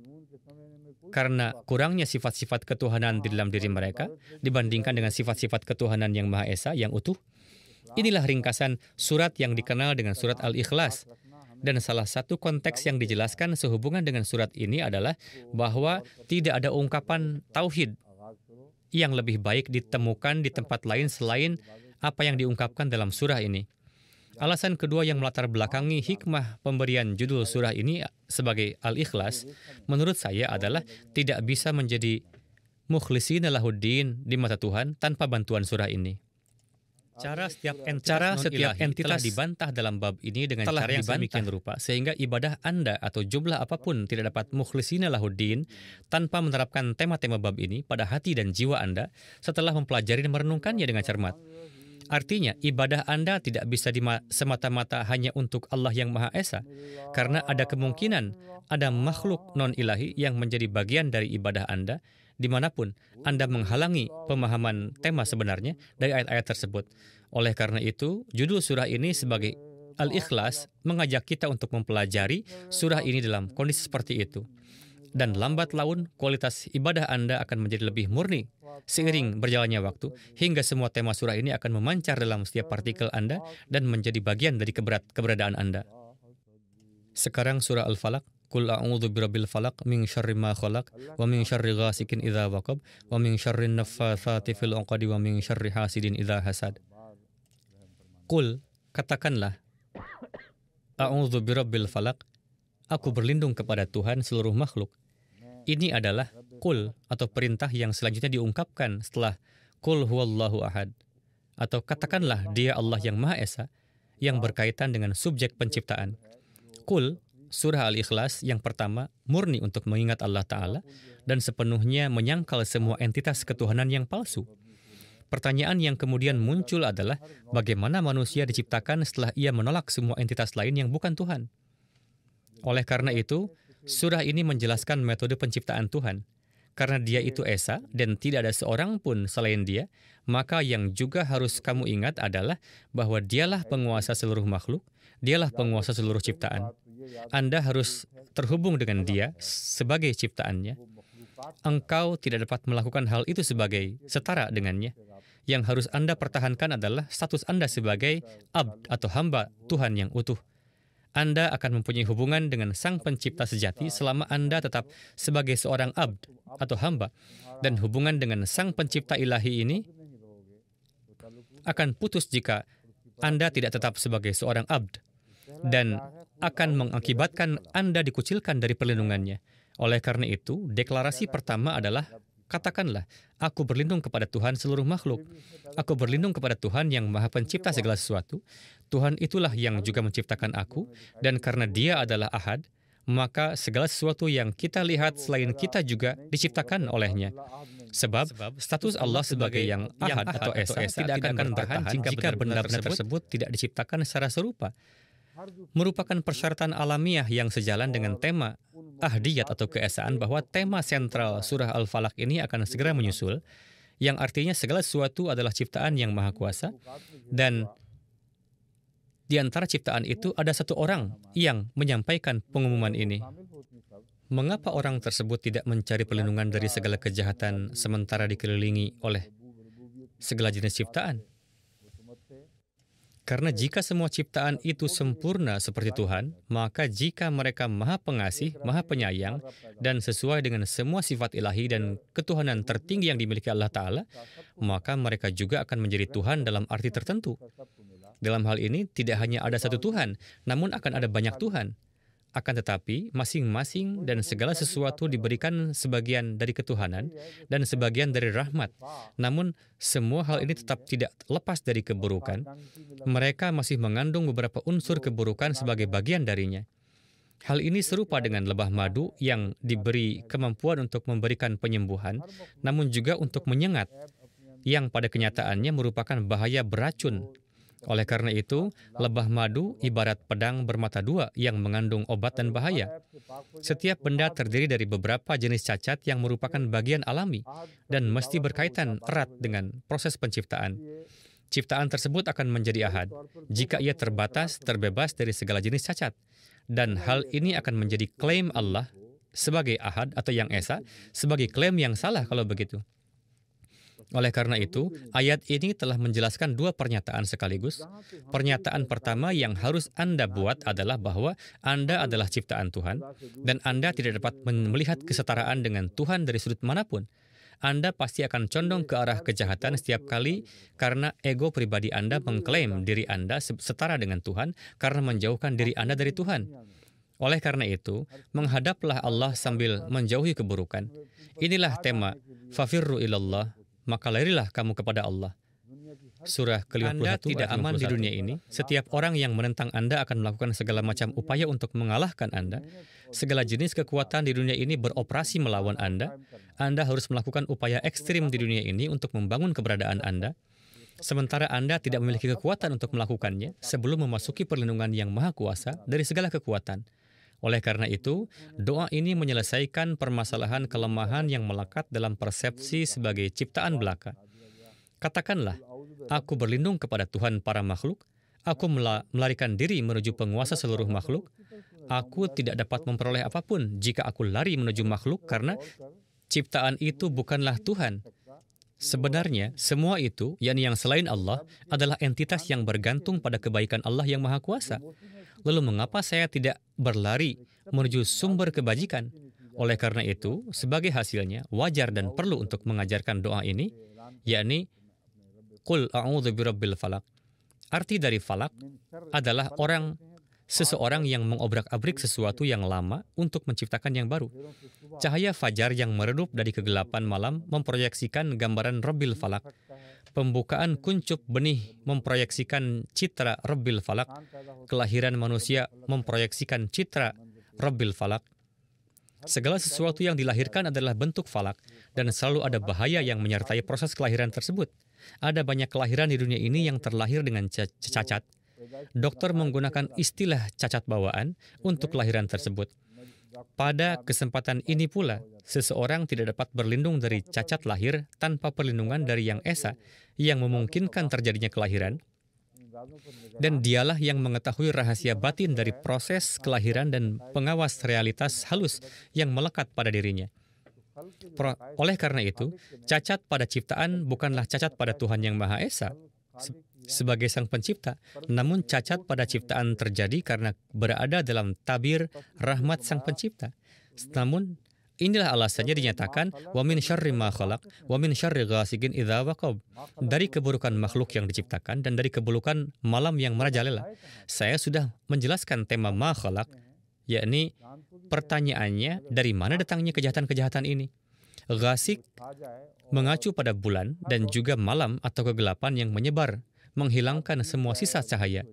karena kurangnya sifat-sifat ketuhanan di dalam diri mereka dibandingkan dengan sifat-sifat ketuhanan yang Maha Esa yang utuh. Inilah ringkasan surat yang dikenal dengan surat Al-Ikhlas. Dan salah satu konteks yang dijelaskan sehubungan dengan surat ini adalah bahwa tidak ada ungkapan tauhid yang lebih baik ditemukan di tempat lain selain apa yang diungkapkan dalam surah ini. Alasan kedua yang melatar belakangi hikmah pemberian judul surah ini sebagai Al-Ikhlas, menurut saya adalah tidak bisa menjadi mukhlisina lahuddin di mata Tuhan tanpa bantuan surah ini. Cara setiap entitas dibantah dalam bab ini dengan cara yang sedemikian rupa, sehingga ibadah Anda atau jumlah apapun tidak dapat mukhlisina lahuddin tanpa menerapkan tema-tema bab ini pada hati dan jiwa Anda setelah mempelajari dan merenungkannya dengan cermat. Artinya, ibadah Anda tidak bisa semata-mata hanya untuk Allah yang Maha Esa, karena ada kemungkinan ada makhluk non-ilahi yang menjadi bagian dari ibadah Anda, dimanapun Anda menghalangi pemahaman tema sebenarnya dari ayat-ayat tersebut. Oleh karena itu, judul surah ini sebagai Al-Ikhlas mengajak kita untuk mempelajari surah ini dalam kondisi seperti itu. Dan lambat laun, kualitas ibadah Anda akan menjadi lebih murni seiring berjalannya waktu, hingga semua tema surah ini akan memancar dalam setiap partikel Anda dan menjadi bagian dari keberadaan Anda. Sekarang surah Al-Falaq. Qul a'udzu birabbil falaq min syarri ma khalaq wa min syarri ghasikin idza waqab wa min syarri naffatsati fil 'uqadi wa min syarri hasidin idza hasad. Qul, katakanlah, a'udzu birabbil falaq, aku berlindung kepada Tuhan seluruh makhluk. Ini adalah qul atau perintah yang selanjutnya diungkapkan setelah qul huwallahu ahad, atau katakanlah dia Allah yang Maha Esa yang berkaitan dengan subjek penciptaan. Qul, surah Al-Ikhlas yang pertama murni untuk mengingat Allah Ta'ala dan sepenuhnya menyangkal semua entitas ketuhanan yang palsu. Pertanyaan yang kemudian muncul adalah bagaimana manusia diciptakan setelah ia menolak semua entitas lain yang bukan Tuhan. Oleh karena itu, surah ini menjelaskan metode penciptaan Tuhan. Karena Dia itu Esa dan tidak ada seorang pun selain Dia, maka yang juga harus kamu ingat adalah bahwa Dialah penguasa seluruh makhluk, Dialah penguasa seluruh ciptaan. Anda harus terhubung dengan Dia sebagai ciptaannya. Engkau tidak dapat melakukan hal itu sebagai setara dengannya. Yang harus Anda pertahankan adalah status Anda sebagai abd atau hamba Tuhan yang utuh. Anda akan mempunyai hubungan dengan Sang Pencipta sejati selama Anda tetap sebagai seorang abd atau hamba. Dan hubungan dengan Sang Pencipta ilahi ini akan putus jika Anda tidak tetap sebagai seorang abd, dan akan mengakibatkan Anda dikucilkan dari perlindungannya. Oleh karena itu, deklarasi pertama adalah, katakanlah, aku berlindung kepada Tuhan seluruh makhluk. Aku berlindung kepada Tuhan yang Maha Pencipta segala sesuatu. Tuhan itulah yang juga menciptakan aku, dan karena Dia adalah ahad, maka segala sesuatu yang kita lihat selain kita juga diciptakan olehnya. Sebab status Allah sebagai yang ahad atau Esa tidak akan bertahan jika benda-benda tersebut tidak diciptakan secara serupa. Merupakan persyaratan alamiah yang sejalan dengan tema ahdiyat atau keesaan bahwa tema sentral surah Al-Falaq ini akan segera menyusul, yang artinya segala sesuatu adalah ciptaan yang maha kuasa, dan di antara ciptaan itu ada satu orang yang menyampaikan pengumuman ini. Mengapa orang tersebut tidak mencari perlindungan dari segala kejahatan sementara dikelilingi oleh segala jenis ciptaan? Karena jika semua ciptaan itu sempurna seperti Tuhan, maka jika mereka maha pengasih, maha penyayang, dan sesuai dengan semua sifat ilahi dan ketuhanan tertinggi yang dimiliki Allah Ta'ala, maka mereka juga akan menjadi Tuhan dalam arti tertentu. Dalam hal ini, tidak hanya ada satu Tuhan, namun akan ada banyak Tuhan. Akan tetapi, masing-masing dan segala sesuatu diberikan sebagian dari ketuhanan dan sebagian dari rahmat. Namun, semua hal ini tetap tidak lepas dari keburukan. Mereka masih mengandung beberapa unsur keburukan sebagai bagian darinya. Hal ini serupa dengan lebah madu yang diberi kemampuan untuk memberikan penyembuhan, namun juga untuk menyengat, yang pada kenyataannya merupakan bahaya beracun. Oleh karena itu, lebah madu ibarat pedang bermata dua yang mengandung obat dan bahaya. Setiap benda terdiri dari beberapa jenis cacat yang merupakan bagian alami dan mesti berkaitan erat dengan proses penciptaan. Ciptaan tersebut akan menjadi ahad jika ia terbebas dari segala jenis cacat. Dan hal ini akan menjadi klaim Allah sebagai ahad atau yang esa, sebagai klaim yang salah kalau begitu. Oleh karena itu, ayat ini telah menjelaskan dua pernyataan sekaligus. Pernyataan pertama yang harus Anda buat adalah bahwa Anda adalah ciptaan Tuhan, dan Anda tidak dapat melihat kesetaraan dengan Tuhan dari sudut manapun. Anda pasti akan condong ke arah kejahatan setiap kali karena ego pribadi Anda mengklaim diri Anda setara dengan Tuhan karena menjauhkan diri Anda dari Tuhan. Oleh karena itu, menghadaplah Allah sambil menjauhi keburukan. Inilah tema Fafirru ilallah, maka larilah kamu kepada Allah. Surah ke-51 Anda tidak aman di dunia ini. Setiap orang yang menentang Anda akan melakukan segala macam upaya untuk mengalahkan Anda. Segala jenis kekuatan di dunia ini beroperasi melawan Anda. Anda harus melakukan upaya ekstrim di dunia ini untuk membangun keberadaan Anda. Sementara Anda tidak memiliki kekuatan untuk melakukannya sebelum memasuki perlindungan yang maha kuasa dari segala kekuatan. Oleh karena itu, doa ini menyelesaikan permasalahan kelemahan yang melekat dalam persepsi sebagai ciptaan belaka. Katakanlah, aku berlindung kepada Tuhan para makhluk, aku melarikan diri menuju penguasa seluruh makhluk, aku tidak dapat memperoleh apapun jika aku lari menuju makhluk karena ciptaan itu bukanlah Tuhan. Sebenarnya, semua itu, yakni yang selain Allah, adalah entitas yang bergantung pada kebaikan Allah yang Maha Kuasa. Lalu mengapa saya tidak berlari menuju sumber kebajikan? Oleh karena itu, sebagai hasilnya, wajar dan perlu untuk mengajarkan doa ini, yakni, Qul a'udzu birabbil falaq. Arti dari falak adalah seseorang yang mengobrak-abrik sesuatu yang lama untuk menciptakan yang baru. Cahaya fajar yang meredup dari kegelapan malam memproyeksikan gambaran Rabbil Falak. Pembukaan kuncup benih memproyeksikan citra Rabbil Falak. Kelahiran manusia memproyeksikan citra Rabbil Falak. Segala sesuatu yang dilahirkan adalah bentuk falak, dan selalu ada bahaya yang menyertai proses kelahiran tersebut. Ada banyak kelahiran di dunia ini yang terlahir dengan cacat. Dokter menggunakan istilah cacat bawaan untuk kelahiran tersebut. Pada kesempatan ini pula, seseorang tidak dapat berlindung dari cacat lahir tanpa perlindungan dari Yang Esa yang memungkinkan terjadinya kelahiran. Dan dialah yang mengetahui rahasia batin dari proses kelahiran dan pengawas realitas halus yang melekat pada dirinya. Oleh karena itu, cacat pada ciptaan bukanlah cacat pada Tuhan Yang Maha Esa sebagai Sang Pencipta, namun cacat pada ciptaan terjadi karena berada dalam tabir rahmat Sang Pencipta. Namun, inilah alasannya dinyatakan wa min syarri ma khalaq wa min syarri ghasiqin idza waqab, dari keburukan makhluk yang diciptakan dan dari keburukan malam yang merajalela. Saya sudah menjelaskan tema ma khalaq, yakni pertanyaannya dari mana datangnya kejahatan-kejahatan ini. Ghasiq mengacu pada bulan dan juga malam atau kegelapan yang menyebar, menghilangkan semua sisa cahaya.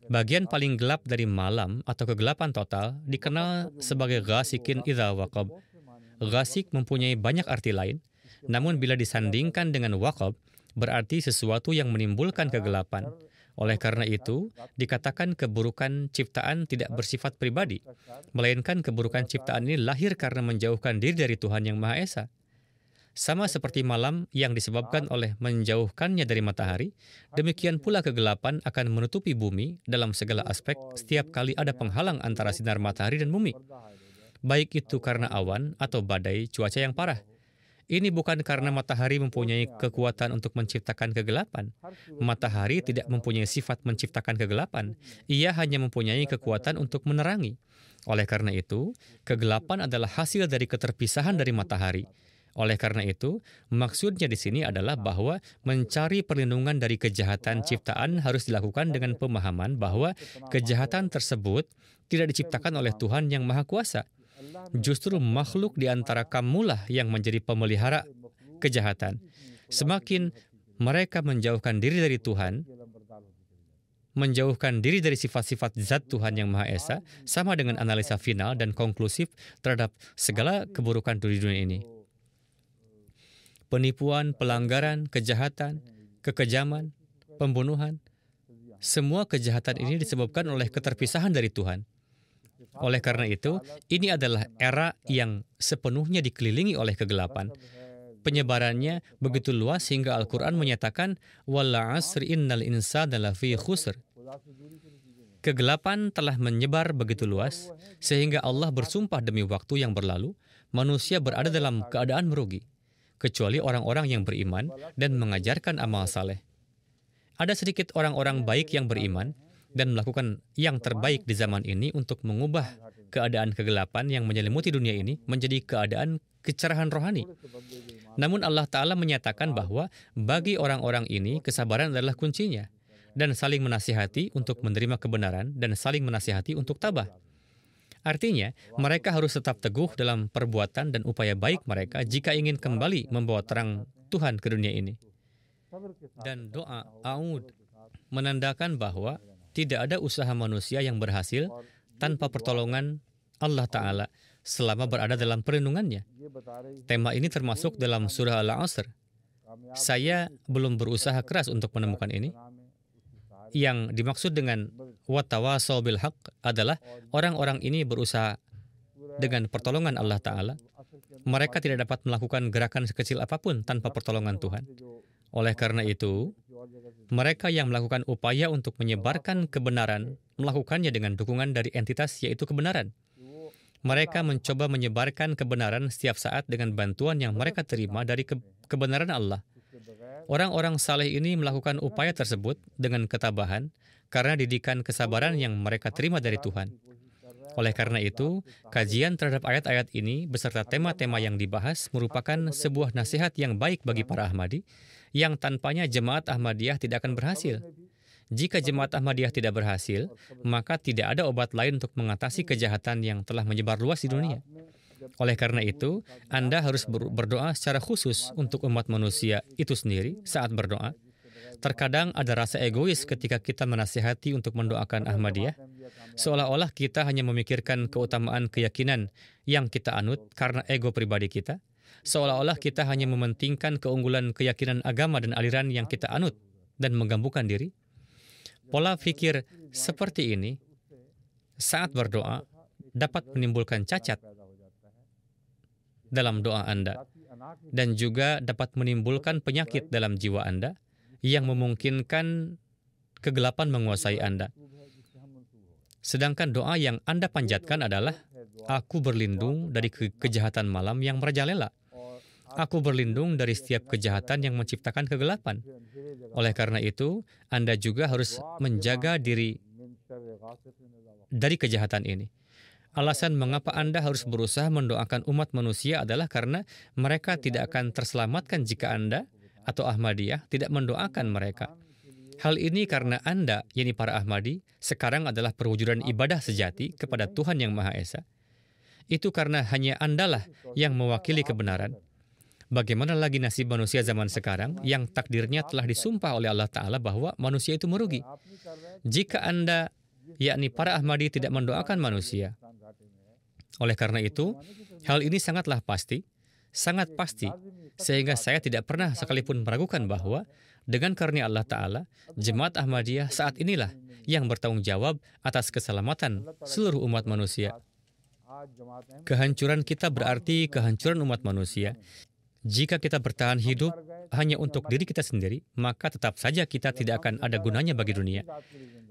Bagian paling gelap dari malam atau kegelapan total dikenal sebagai ghasiqin idza waqab. Ghasiq mempunyai banyak arti lain, namun bila disandingkan dengan waqab, berarti sesuatu yang menimbulkan kegelapan. Oleh karena itu, dikatakan keburukan ciptaan tidak bersifat pribadi, melainkan keburukan ciptaan ini lahir karena menjauhkan diri dari Tuhan Yang Maha Esa. Sama seperti malam yang disebabkan oleh menjauhkannya dari matahari, demikian pula kegelapan akan menutupi bumi dalam segala aspek setiap kali ada penghalang antara sinar matahari dan bumi. Baik itu karena awan atau badai cuaca yang parah. Ini bukan karena matahari mempunyai kekuatan untuk menciptakan kegelapan. Matahari tidak mempunyai sifat menciptakan kegelapan. Ia hanya mempunyai kekuatan untuk menerangi. Oleh karena itu, kegelapan adalah hasil dari keterpisahan dari matahari. Oleh karena itu, maksudnya di sini adalah bahwa mencari perlindungan dari kejahatan ciptaan harus dilakukan dengan pemahaman bahwa kejahatan tersebut tidak diciptakan oleh Tuhan yang Maha Kuasa. Justru makhluk di antara kamulah yang menjadi pemelihara kejahatan. Semakin mereka menjauhkan diri dari Tuhan, menjauhkan diri dari sifat-sifat zat Tuhan yang Maha Esa, sama dengan analisa final dan konklusif terhadap segala keburukan di dunia ini. Penipuan, pelanggaran, kejahatan, kekejaman, pembunuhan, semua kejahatan ini disebabkan oleh keterpisahan dari Tuhan. Oleh karena itu, ini adalah era yang sepenuhnya dikelilingi oleh kegelapan. Penyebarannya begitu luas hingga Al-Quran menyatakan, "Wal 'asri innal insana lafi khusr." Kegelapan telah menyebar begitu luas, sehingga Allah bersumpah demi waktu yang berlalu, manusia berada dalam keadaan merugi, kecuali orang-orang yang beriman dan mengajarkan amal saleh. Ada sedikit orang-orang baik yang beriman dan melakukan yang terbaik di zaman ini untuk mengubah keadaan kegelapan yang menyelimuti dunia ini menjadi keadaan kecerahan rohani. Namun Allah Ta'ala menyatakan bahwa bagi orang-orang ini kesabaran adalah kuncinya, dan saling menasihati untuk menerima kebenaran dan saling menasihati untuk tabah. Artinya, mereka harus tetap teguh dalam perbuatan dan upaya baik mereka jika ingin kembali membawa terang Tuhan ke dunia ini. Dan doa A'ud menandakan bahwa tidak ada usaha manusia yang berhasil tanpa pertolongan Allah Ta'ala selama berada dalam perlindungannya. Tema ini termasuk dalam surah Al-Asr. Saya belum berusaha keras untuk menemukan ini. Yang dimaksud dengan watawasaw bil haq adalah orang-orang ini berusaha dengan pertolongan Allah Ta'ala. Mereka tidak dapat melakukan gerakan sekecil apapun tanpa pertolongan Tuhan. Oleh karena itu, mereka yang melakukan upaya untuk menyebarkan kebenaran, melakukannya dengan dukungan dari entitas yaitu kebenaran. Mereka mencoba menyebarkan kebenaran setiap saat dengan bantuan yang mereka terima dari kebenaran Allah. Orang-orang saleh ini melakukan upaya tersebut dengan ketabahan karena didikan kesabaran yang mereka terima dari Tuhan. Oleh karena itu, kajian terhadap ayat-ayat ini beserta tema-tema yang dibahas merupakan sebuah nasihat yang baik bagi para Ahmadi, yang tanpanya jemaat Ahmadiyah tidak akan berhasil. Jika jemaat Ahmadiyah tidak berhasil, maka tidak ada obat lain untuk mengatasi kejahatan yang telah menyebar luas di dunia. Oleh karena itu, Anda harus berdoa secara khusus untuk umat manusia itu sendiri saat berdoa. Terkadang ada rasa egois ketika kita menasihati untuk mendoakan Ahmadiyah, seolah-olah kita hanya memikirkan keutamaan keyakinan yang kita anut karena ego pribadi kita, seolah-olah kita hanya mementingkan keunggulan keyakinan agama dan aliran yang kita anut dan menggambungkan diri. Pola pikir seperti ini saat berdoa dapat menimbulkan cacat dalam doa Anda dan juga dapat menimbulkan penyakit dalam jiwa Anda yang memungkinkan kegelapan menguasai Anda. Sedangkan doa yang Anda panjatkan adalah, "Aku berlindung dari kejahatan malam yang merajalela. Aku berlindung dari setiap kejahatan yang menciptakan kegelapan." Oleh karena itu, Anda juga harus menjaga diri dari kejahatan ini. Alasan mengapa Anda harus berusaha mendoakan umat manusia adalah karena mereka tidak akan terselamatkan jika Anda atau Ahmadiyah tidak mendoakan mereka. Hal ini karena Anda, yakni para Ahmadi, sekarang adalah perwujudan ibadah sejati kepada Tuhan Yang Maha Esa. Itu karena hanya Andalah yang mewakili kebenaran. Bagaimana lagi nasib manusia zaman sekarang yang takdirnya telah disumpah oleh Allah Ta'ala bahwa manusia itu merugi? Jika Anda, yakni para Ahmadi, tidak mendoakan manusia. Oleh karena itu, hal ini sangat pasti, sehingga saya tidak pernah sekalipun meragukan bahwa dengan karunia Allah Ta'ala, Jemaat Ahmadiyah saat inilah yang bertanggung jawab atas keselamatan seluruh umat manusia. Kehancuran kita berarti kehancuran umat manusia. Jika kita bertahan hidup hanya untuk diri kita sendiri, maka tetap saja kita tidak akan ada gunanya bagi dunia.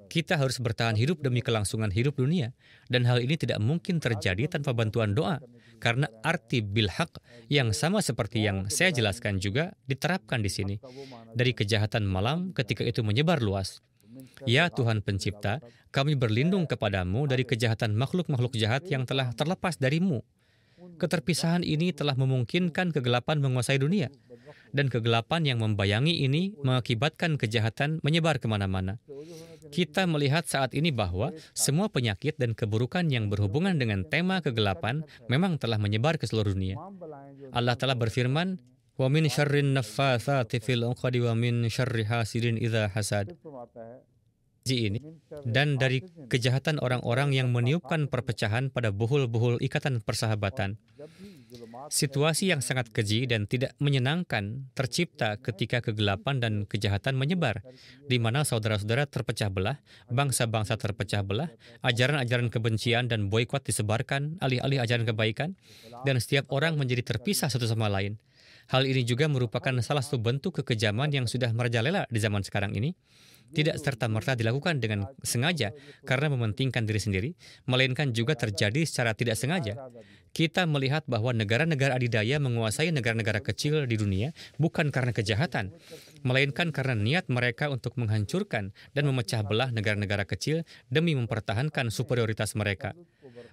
Kita harus bertahan hidup demi kelangsungan hidup dunia, dan hal ini tidak mungkin terjadi tanpa bantuan doa, karena arti bilhaq yang sama seperti yang saya jelaskan juga diterapkan di sini. Dari kejahatan malam ketika itu menyebar luas. Ya Tuhan Pencipta, kami berlindung kepadamu dari kejahatan makhluk-makhluk jahat yang telah terlepas darimu. Keterpisahan ini telah memungkinkan kegelapan menguasai dunia. Dan kegelapan yang membayangi ini mengakibatkan kejahatan menyebar kemana-mana. Kita melihat saat ini bahwa semua penyakit dan keburukan yang berhubungan dengan tema kegelapan memang telah menyebar ke seluruh dunia. Allah telah berfirman, "Wa min syarrin naffatsati fil 'uqadi wa min syarri hasidin idza hasad." Ini dan dari kejahatan orang-orang yang meniupkan perpecahan pada buhul-buhul ikatan persahabatan. Situasi yang sangat keji dan tidak menyenangkan tercipta ketika kegelapan dan kejahatan menyebar, di mana saudara-saudara terpecah belah, bangsa-bangsa terpecah belah, ajaran-ajaran kebencian dan boikot disebarkan alih-alih ajaran kebaikan, dan setiap orang menjadi terpisah satu sama lain. Hal ini juga merupakan salah satu bentuk kekejaman yang sudah merajalela di zaman sekarang ini. Tidak serta-merta dilakukan dengan sengaja karena mementingkan diri sendiri, melainkan juga terjadi secara tidak sengaja. Kita melihat bahwa negara-negara adidaya menguasai negara-negara kecil di dunia bukan karena kejahatan, melainkan karena niat mereka untuk menghancurkan dan memecah belah negara-negara kecil demi mempertahankan superioritas mereka.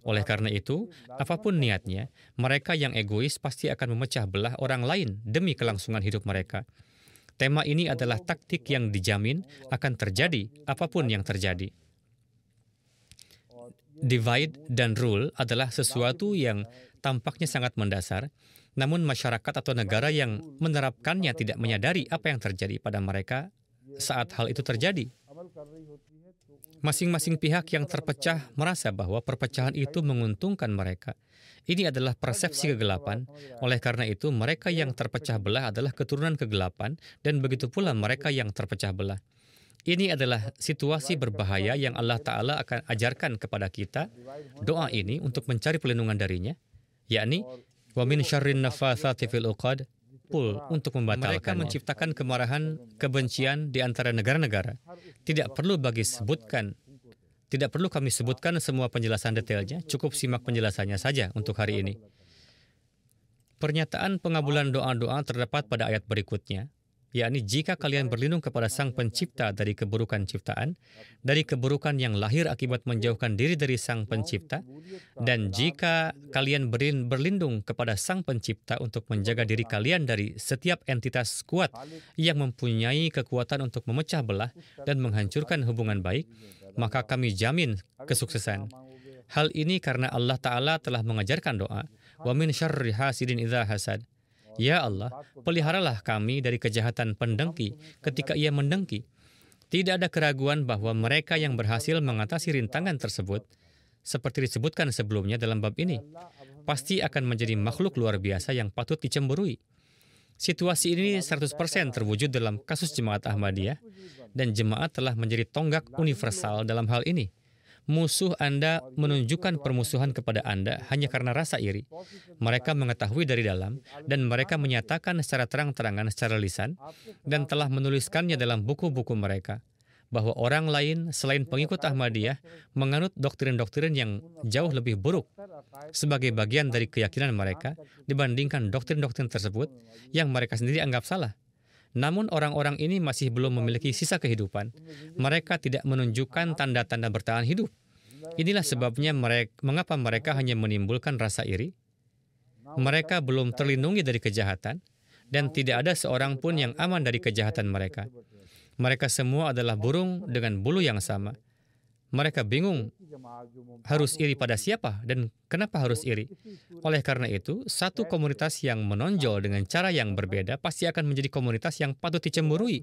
Oleh karena itu, apapun niatnya, mereka yang egois pasti akan memecah belah orang lain demi kelangsungan hidup mereka. Tema ini adalah taktik yang dijamin akan terjadi apapun yang terjadi. Divide dan rule adalah sesuatu yang tampaknya sangat mendasar, namun masyarakat atau negara yang menerapkannya tidak menyadari apa yang terjadi pada mereka saat hal itu terjadi. Masing-masing pihak yang terpecah merasa bahwa perpecahan itu menguntungkan mereka. Ini adalah persepsi kegelapan. Oleh karena itu, mereka yang terpecah belah adalah keturunan kegelapan, dan begitu pula mereka yang terpecah belah. Ini adalah situasi berbahaya yang Allah Ta'ala akan ajarkan kepada kita doa ini untuk mencari perlindungan darinya, yakni wa min syarrin naffatsati fil 'uqad, untuk membatalkan. Mereka menciptakan kemarahan, kebencian di antara negara-negara. Tidak perlu kami sebutkan semua penjelasan detailnya, cukup simak penjelasannya saja untuk hari ini. Pernyataan pengabulan doa-doa terdapat pada ayat berikutnya, yakni jika kalian berlindung kepada Sang Pencipta dari keburukan ciptaan, dari keburukan yang lahir akibat menjauhkan diri dari Sang Pencipta, dan jika kalian berlindung kepada Sang Pencipta untuk menjaga diri kalian dari setiap entitas kuat yang mempunyai kekuatan untuk memecah belah dan menghancurkan hubungan baik, maka kami jamin kesuksesan. Hal ini karena Allah Ta'ala telah mengajarkan doa, wa min syarri hasidin idza hasad. Ya Allah, peliharalah kami dari kejahatan pendengki ketika ia mendengki. Tidak ada keraguan bahwa mereka yang berhasil mengatasi rintangan tersebut, seperti disebutkan sebelumnya dalam bab ini, pasti akan menjadi makhluk luar biasa yang patut dicemburui. Situasi ini 100% terwujud dalam kasus Jemaat Ahmadiyah, dan jemaat telah menjadi tonggak universal dalam hal ini. Musuh Anda menunjukkan permusuhan kepada Anda hanya karena rasa iri. Mereka mengetahui dari dalam, dan mereka menyatakan secara terang-terangan secara lisan, dan telah menuliskannya dalam buku-buku mereka, bahwa orang lain selain pengikut Ahmadiyah menganut doktrin-doktrin yang jauh lebih buruk sebagai bagian dari keyakinan mereka dibandingkan doktrin-doktrin tersebut yang mereka sendiri anggap salah. Namun orang-orang ini masih belum memiliki sisa kehidupan. Mereka tidak menunjukkan tanda-tanda bertahan hidup. Inilah sebabnya mengapa mereka hanya menimbulkan rasa iri. Mereka belum terlindungi dari kejahatan, dan tidak ada seorang pun yang aman dari kejahatan mereka. Mereka semua adalah burung dengan bulu yang sama. Mereka bingung harus iri pada siapa dan kenapa harus iri. Oleh karena itu, satu komunitas yang menonjol dengan cara yang berbeda pasti akan menjadi komunitas yang patut dicemburui.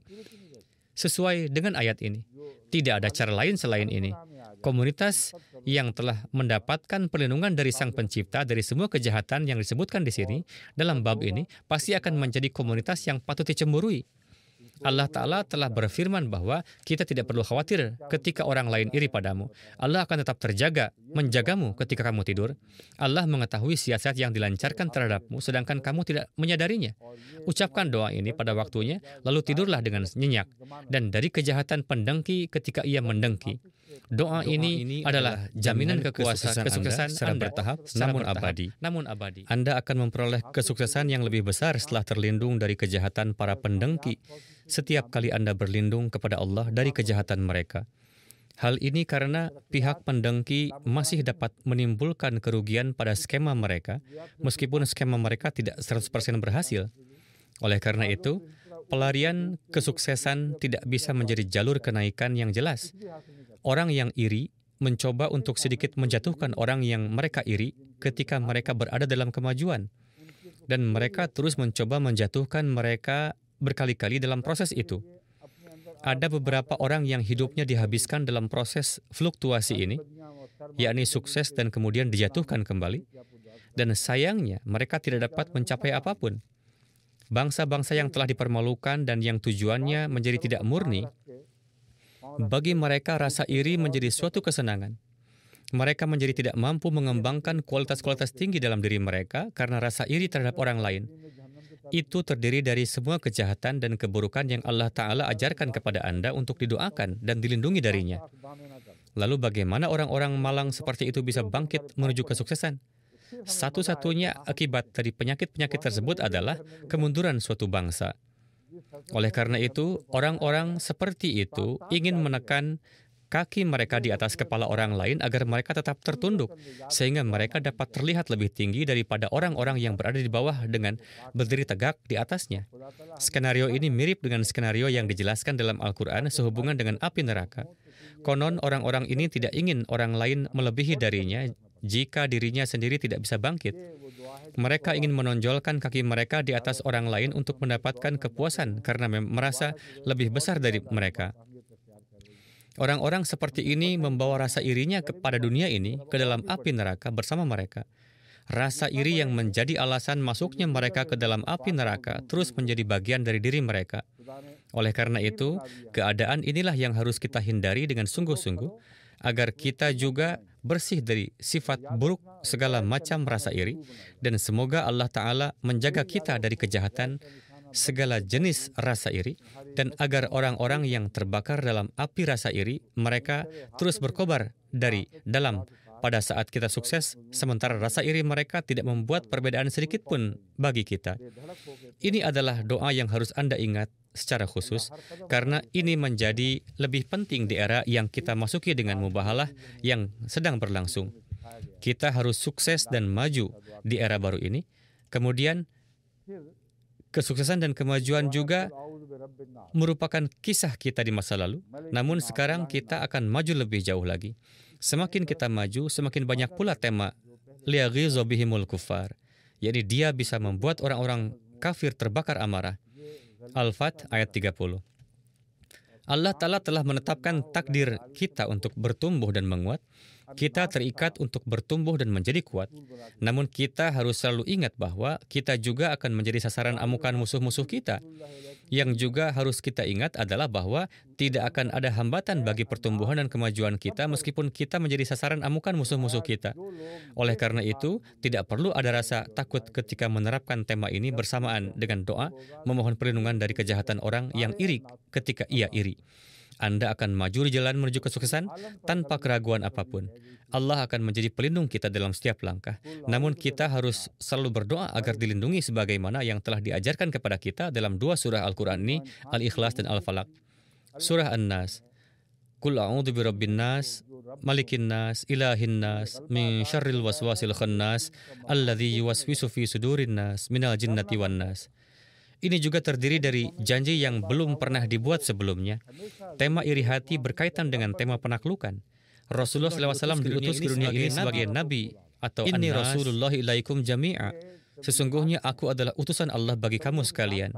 Sesuai dengan ayat ini, tidak ada cara lain selain ini. Komunitas yang telah mendapatkan perlindungan dari Sang Pencipta dari semua kejahatan yang disebutkan di sini dalam bab ini pasti akan menjadi komunitas yang patut dicemburui. Allah Ta'ala telah berfirman bahwa kita tidak perlu khawatir ketika orang lain iri padamu. Allah akan tetap menjagamu ketika kamu tidur. Allah mengetahui siasat yang dilancarkan terhadapmu, sedangkan kamu tidak menyadarinya. Ucapkan doa ini pada waktunya, lalu tidurlah dengan nyenyak. Dan dari kejahatan pendengki ketika ia mendengki. Doa ini adalah jaminan kesuksesan secara bertahap, namun abadi. Anda akan memperoleh kesuksesan yang lebih besar setelah terlindung dari kejahatan para pendengki setiap kali Anda berlindung kepada Allah dari kejahatan mereka. Hal ini karena pihak pendengki masih dapat menimbulkan kerugian pada skema mereka, meskipun skema mereka tidak 100% berhasil. Oleh karena itu, pelarian kesuksesan tidak bisa menjadi jalur kenaikan yang jelas. Orang yang iri mencoba untuk sedikit menjatuhkan orang yang mereka iri ketika mereka berada dalam kemajuan. Dan mereka terus mencoba menjatuhkan mereka berkali-kali dalam proses itu. Ada beberapa orang yang hidupnya dihabiskan dalam proses fluktuasi ini, yakni sukses dan kemudian dijatuhkan kembali. Dan sayangnya, mereka tidak dapat mencapai apapun. Bangsa-bangsa yang telah dipermalukan dan yang tujuannya menjadi tidak murni, bagi mereka rasa iri menjadi suatu kesenangan. Mereka menjadi tidak mampu mengembangkan kualitas-kualitas tinggi dalam diri mereka karena rasa iri terhadap orang lain. Itu terdiri dari semua kejahatan dan keburukan yang Allah Ta'ala ajarkan kepada Anda untuk didoakan dan dilindungi darinya. Lalu bagaimana orang-orang malang seperti itu bisa bangkit menuju kesuksesan? Satu-satunya akibat dari penyakit-penyakit tersebut adalah kemunduran suatu bangsa. Oleh karena itu, orang-orang seperti itu ingin menekan kaki mereka di atas kepala orang lain agar mereka tetap tertunduk, sehingga mereka dapat terlihat lebih tinggi daripada orang-orang yang berada di bawah dengan berdiri tegak di atasnya. Skenario ini mirip dengan skenario yang dijelaskan dalam Al-Quran sehubungan dengan api neraka. Konon orang-orang ini tidak ingin orang lain melebihi darinya jika dirinya sendiri tidak bisa bangkit. Mereka ingin menonjolkan kaki mereka di atas orang lain untuk mendapatkan kepuasan karena merasa lebih besar dari mereka. Orang-orang seperti ini membawa rasa irinya kepada dunia ini ke dalam api neraka bersama mereka. Rasa iri yang menjadi alasan masuknya mereka ke dalam api neraka terus menjadi bagian dari diri mereka. Oleh karena itu, keadaan inilah yang harus kita hindari dengan sungguh-sungguh, agar kita juga bersih dari sifat buruk segala macam rasa iri, dan semoga Allah Ta'ala menjaga kita dari kejahatan segala jenis rasa iri, dan agar orang-orang yang terbakar dalam api rasa iri, mereka terus berkobar dari dalam pada saat kita sukses, sementara rasa iri mereka tidak membuat perbedaan sedikit pun bagi kita. Ini adalah doa yang harus Anda ingat secara khusus, karena ini menjadi lebih penting di era yang kita masuki dengan mubahalah yang sedang berlangsung. Kita harus sukses dan maju di era baru ini. Kemudian, kesuksesan dan kemajuan juga merupakan kisah kita di masa lalu, namun sekarang kita akan maju lebih jauh lagi. Semakin kita maju, semakin banyak pula tema liyaghiza bihimul kuffar, yakni dia bisa membuat orang-orang kafir terbakar amarah. Al-Fat ayat 30. Allah Ta'ala telah menetapkan takdir kita untuk bertumbuh dan menguat. Kita terikat untuk bertumbuh dan menjadi kuat. Namun kita harus selalu ingat bahwa kita juga akan menjadi sasaran amukan musuh-musuh kita. Yang juga harus kita ingat adalah bahwa tidak akan ada hambatan bagi pertumbuhan dan kemajuan kita meskipun kita menjadi sasaran amukan musuh-musuh kita. Oleh karena itu, tidak perlu ada rasa takut ketika menerapkan tema ini bersamaan dengan doa memohon perlindungan dari kejahatan orang yang iri ketika ia iri. Anda akan maju di jalan menuju kesuksesan tanpa keraguan apapun. Allah akan menjadi pelindung kita dalam setiap langkah. Namun kita harus selalu berdoa agar dilindungi sebagaimana yang telah diajarkan kepada kita dalam dua surah Al-Quran ini, Al-Ikhlas dan Al-Falaq. Surah An-Nas. Qul a'udzu birabbin nas, malikin nas, ilahin nas, min syarril waswasil khannas, alladzi yuwaswisu fi sudurin nas, minal jinnati wan nas. Ini juga terdiri dari janji yang belum pernah dibuat sebelumnya. Tema iri hati berkaitan dengan tema penaklukan. Rasulullah SAW diutus ke dunia ini sebagai Nabi atau Inni Rasulullah ilaikum jami'a. Sesungguhnya aku adalah utusan Allah bagi kamu sekalian.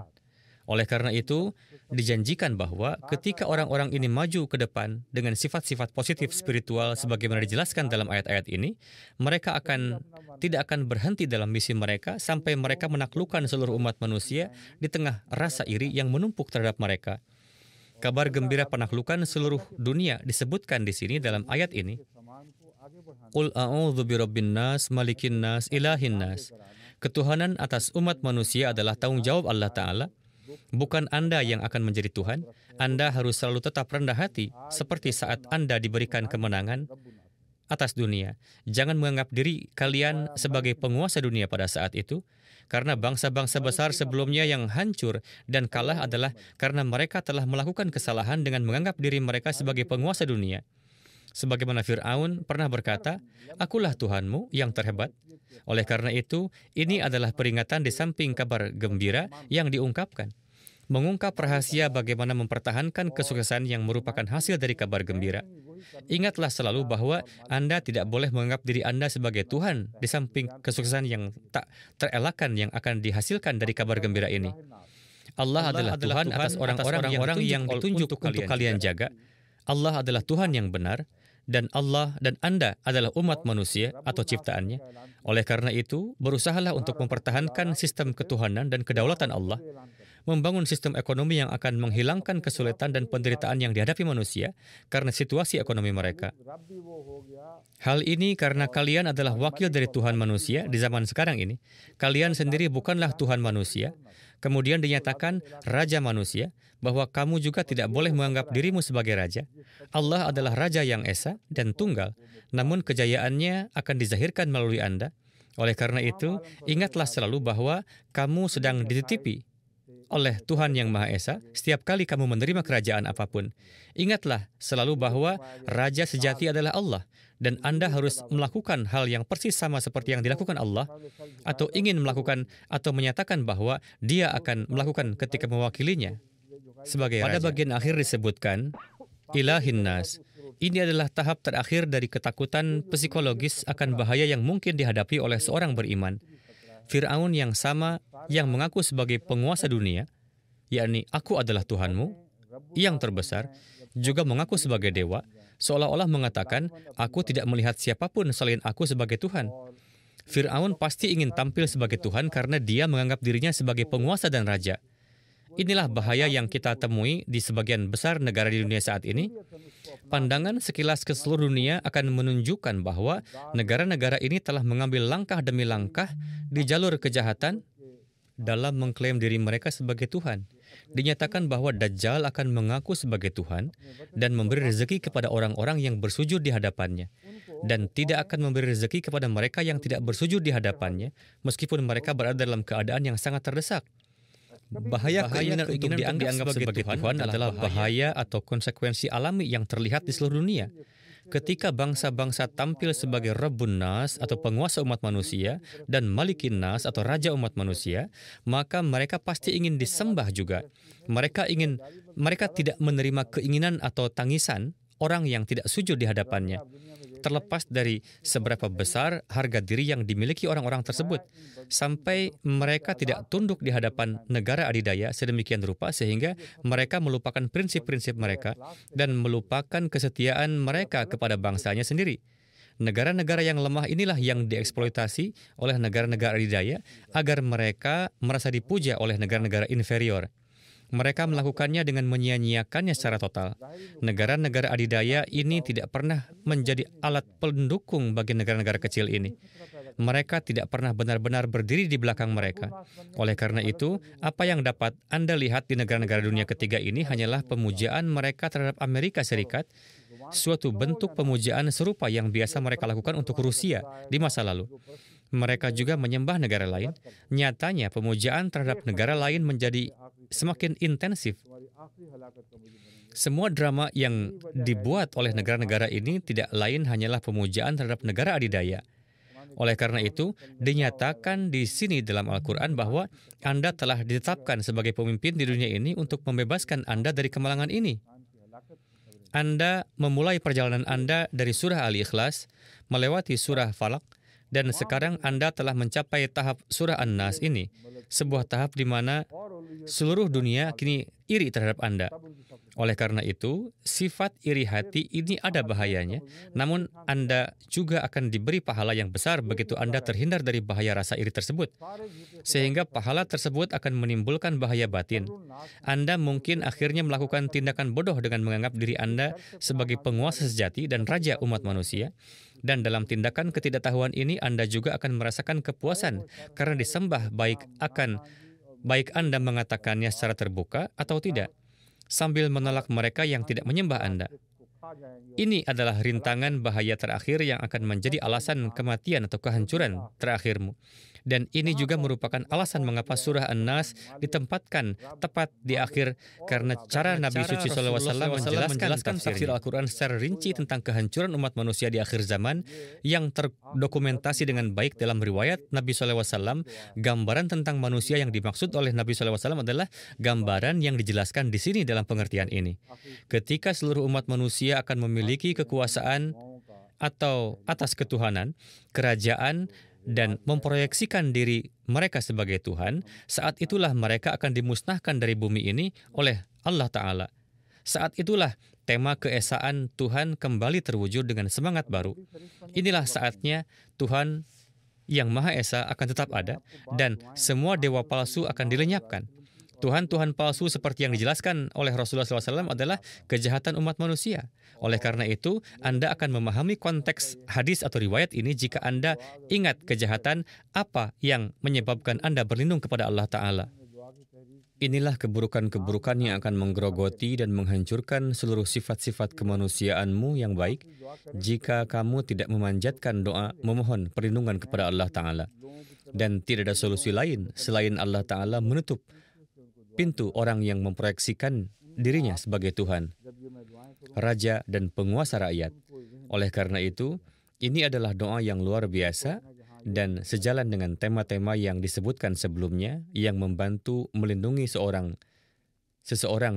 Oleh karena itu, dijanjikan bahwa ketika orang-orang ini maju ke depan dengan sifat-sifat positif spiritual sebagaimana dijelaskan dalam ayat-ayat ini, mereka tidak akan berhenti dalam misi mereka sampai mereka menaklukkan seluruh umat manusia di tengah rasa iri yang menumpuk terhadap mereka. Kabar gembira penaklukan seluruh dunia disebutkan di sini dalam ayat ini. Qul a'udzu birabbin nas, malikin nas, ilahin nas. Ketuhanan atas umat manusia adalah tanggung jawab Allah Ta'ala. Bukan Anda yang akan menjadi Tuhan. Anda harus selalu tetap rendah hati, seperti saat Anda diberikan kemenangan atas dunia. Jangan menganggap diri kalian sebagai penguasa dunia pada saat itu, karena bangsa-bangsa besar sebelumnya yang hancur dan kalah adalah karena mereka telah melakukan kesalahan dengan menganggap diri mereka sebagai penguasa dunia. Sebagaimana Fir'aun pernah berkata, "Akulah Tuhanmu yang terhebat." Oleh karena itu, ini adalah peringatan di samping kabar gembira yang diungkapkan. Mengungkap rahasia bagaimana mempertahankan kesuksesan yang merupakan hasil dari kabar gembira. Ingatlah selalu bahwa Anda tidak boleh menganggap diri Anda sebagai Tuhan di samping kesuksesan yang tak terelakkan yang akan dihasilkan dari kabar gembira ini. Allah adalah Tuhan atas orang-orang yang ditunjuk untuk kalian jaga. Allah adalah Tuhan yang benar, dan Allah dan Anda adalah umat manusia atau ciptaannya. Oleh karena itu, berusahalah untuk mempertahankan sistem ketuhanan dan kedaulatan Allah, membangun sistem ekonomi yang akan menghilangkan kesulitan dan penderitaan yang dihadapi manusia karena situasi ekonomi mereka. Hal ini karena kalian adalah wakil dari Tuhan manusia di zaman sekarang ini. Kalian sendiri bukanlah Tuhan manusia. Kemudian dinyatakan Raja manusia, bahwa kamu juga tidak boleh menganggap dirimu sebagai Raja. Allah adalah Raja yang Esa dan Tunggal, namun kejayaannya akan dizahirkan melalui Anda. Oleh karena itu, ingatlah selalu bahwa kamu sedang dititipi oleh Tuhan yang Maha Esa setiap kali kamu menerima kerajaan apapun. Ingatlah selalu bahwa Raja sejati adalah Allah, dan Anda harus melakukan hal yang persis sama seperti yang dilakukan Allah, atau ingin melakukan atau menyatakan bahwa Dia akan melakukan ketika mewakilinya sebagai Raja. Pada bagian akhir disebutkan, ilahin nas. Ini adalah tahap terakhir dari ketakutan psikologis akan bahaya yang mungkin dihadapi oleh seorang beriman. Fir'aun yang sama, yang mengaku sebagai penguasa dunia, yakni aku adalah Tuhanmu, yang terbesar, juga mengaku sebagai dewa, seolah-olah mengatakan, aku tidak melihat siapapun selain aku sebagai Tuhan. Fir'aun pasti ingin tampil sebagai Tuhan karena dia menganggap dirinya sebagai penguasa dan raja. Inilah bahaya yang kita temui di sebagian besar negara di dunia saat ini. Pandangan sekilas ke seluruh dunia akan menunjukkan bahwa negara-negara ini telah mengambil langkah demi langkah di jalur kejahatan dalam mengklaim diri mereka sebagai Tuhan. Dinyatakan bahwa Dajjal akan mengaku sebagai Tuhan dan memberi rezeki kepada orang-orang yang bersujud di hadapannya, dan tidak akan memberi rezeki kepada mereka yang tidak bersujud di hadapannya, meskipun mereka berada dalam keadaan yang sangat terdesak. Bahaya keinginan untuk dianggap sebagai Tuhan adalah bahaya atau konsekuensi alami yang terlihat di seluruh dunia. Ketika bangsa-bangsa tampil sebagai Rabbun Nas atau penguasa umat manusia dan Malikin Nas atau raja umat manusia, maka mereka pasti ingin disembah juga. Mereka tidak menerima keinginan atau tangisan orang yang tidak sujud di hadapannya, terlepas dari seberapa besar harga diri yang dimiliki orang-orang tersebut, sampai mereka tidak tunduk di hadapan negara adidaya sedemikian rupa sehingga mereka melupakan prinsip-prinsip mereka dan melupakan kesetiaan mereka kepada bangsanya sendiri. Negara-negara yang lemah inilah yang dieksploitasi oleh negara-negara adidaya agar mereka merasa dipuja oleh negara-negara inferior. Mereka melakukannya dengan menyia-nyiakannya secara total. Negara-negara adidaya ini tidak pernah menjadi alat pendukung bagi negara-negara kecil ini. Mereka tidak pernah benar-benar berdiri di belakang mereka. Oleh karena itu, apa yang dapat Anda lihat di negara-negara dunia ketiga ini hanyalah pemujaan mereka terhadap Amerika Serikat, suatu bentuk pemujaan serupa yang biasa mereka lakukan untuk Rusia di masa lalu. Mereka juga menyembah negara lain. Nyatanya, pemujaan terhadap negara lain menjadi semakin intensif. Semua drama yang dibuat oleh negara-negara ini tidak lain hanyalah pemujaan terhadap negara adidaya. Oleh karena itu, dinyatakan di sini dalam Al-Quran bahwa Anda telah ditetapkan sebagai pemimpin di dunia ini untuk membebaskan Anda dari kemalangan ini. Anda memulai perjalanan Anda dari surah Al-Ikhlas, melewati surah Falaq, dan sekarang Anda telah mencapai tahap surah An-Nas ini, sebuah tahap di mana seluruh dunia kini iri terhadap Anda. Oleh karena itu, sifat iri hati ini ada bahayanya, namun Anda juga akan diberi pahala yang besar begitu Anda terhindar dari bahaya rasa iri tersebut. Sehingga pahala tersebut akan menimbulkan bahaya batin. Anda mungkin akhirnya melakukan tindakan bodoh dengan menganggap diri Anda sebagai penguasa sejati dan raja umat manusia. Dan dalam tindakan ketidaktahuan ini, Anda juga akan merasakan kepuasan karena disembah baik Anda mengatakannya secara terbuka atau tidak, sambil menolak mereka yang tidak menyembah Anda. Ini adalah rintangan bahaya terakhir yang akan menjadi alasan kematian atau kehancuran terakhirmu. Dan ini juga merupakan alasan mengapa surah An-Nas ditempatkan tepat di akhir, karena cara Nabi Suci SAW menjelaskan tafsir Al-Quran secara rinci tentang kehancuran umat manusia di akhir zaman yang terdokumentasi dengan baik dalam riwayat Nabi SAW. Gambaran tentang manusia yang dimaksud oleh Nabi SAW adalah gambaran yang dijelaskan di sini dalam pengertian ini. Ketika seluruh umat manusia akan memiliki kekuasaan atau atas ketuhanan, kerajaan, dan memproyeksikan diri mereka sebagai Tuhan, saat itulah mereka akan dimusnahkan dari bumi ini oleh Allah Ta'ala. Saat itulah tema keesaan Tuhan kembali terwujud dengan semangat baru. Inilah saatnya Tuhan yang Maha Esa akan tetap ada, dan semua dewa palsu akan dilenyapkan. Tuhan-Tuhan palsu seperti yang dijelaskan oleh Rasulullah SAW adalah kejahatan umat manusia. Oleh karena itu, Anda akan memahami konteks hadis atau riwayat ini jika Anda ingat kejahatan apa yang menyebabkan Anda berlindung kepada Allah Ta'ala. Inilah keburukan-keburukan yang akan menggerogoti dan menghancurkan seluruh sifat-sifat kemanusiaanmu yang baik jika kamu tidak memanjatkan doa memohon perlindungan kepada Allah Ta'ala. Dan tidak ada solusi lain selain Allah Ta'ala menutup pintu orang yang memproyeksikan dirinya sebagai Tuhan, Raja dan penguasa rakyat. Oleh karena itu, ini adalah doa yang luar biasa dan sejalan dengan tema-tema yang disebutkan sebelumnya yang membantu melindungi seseorang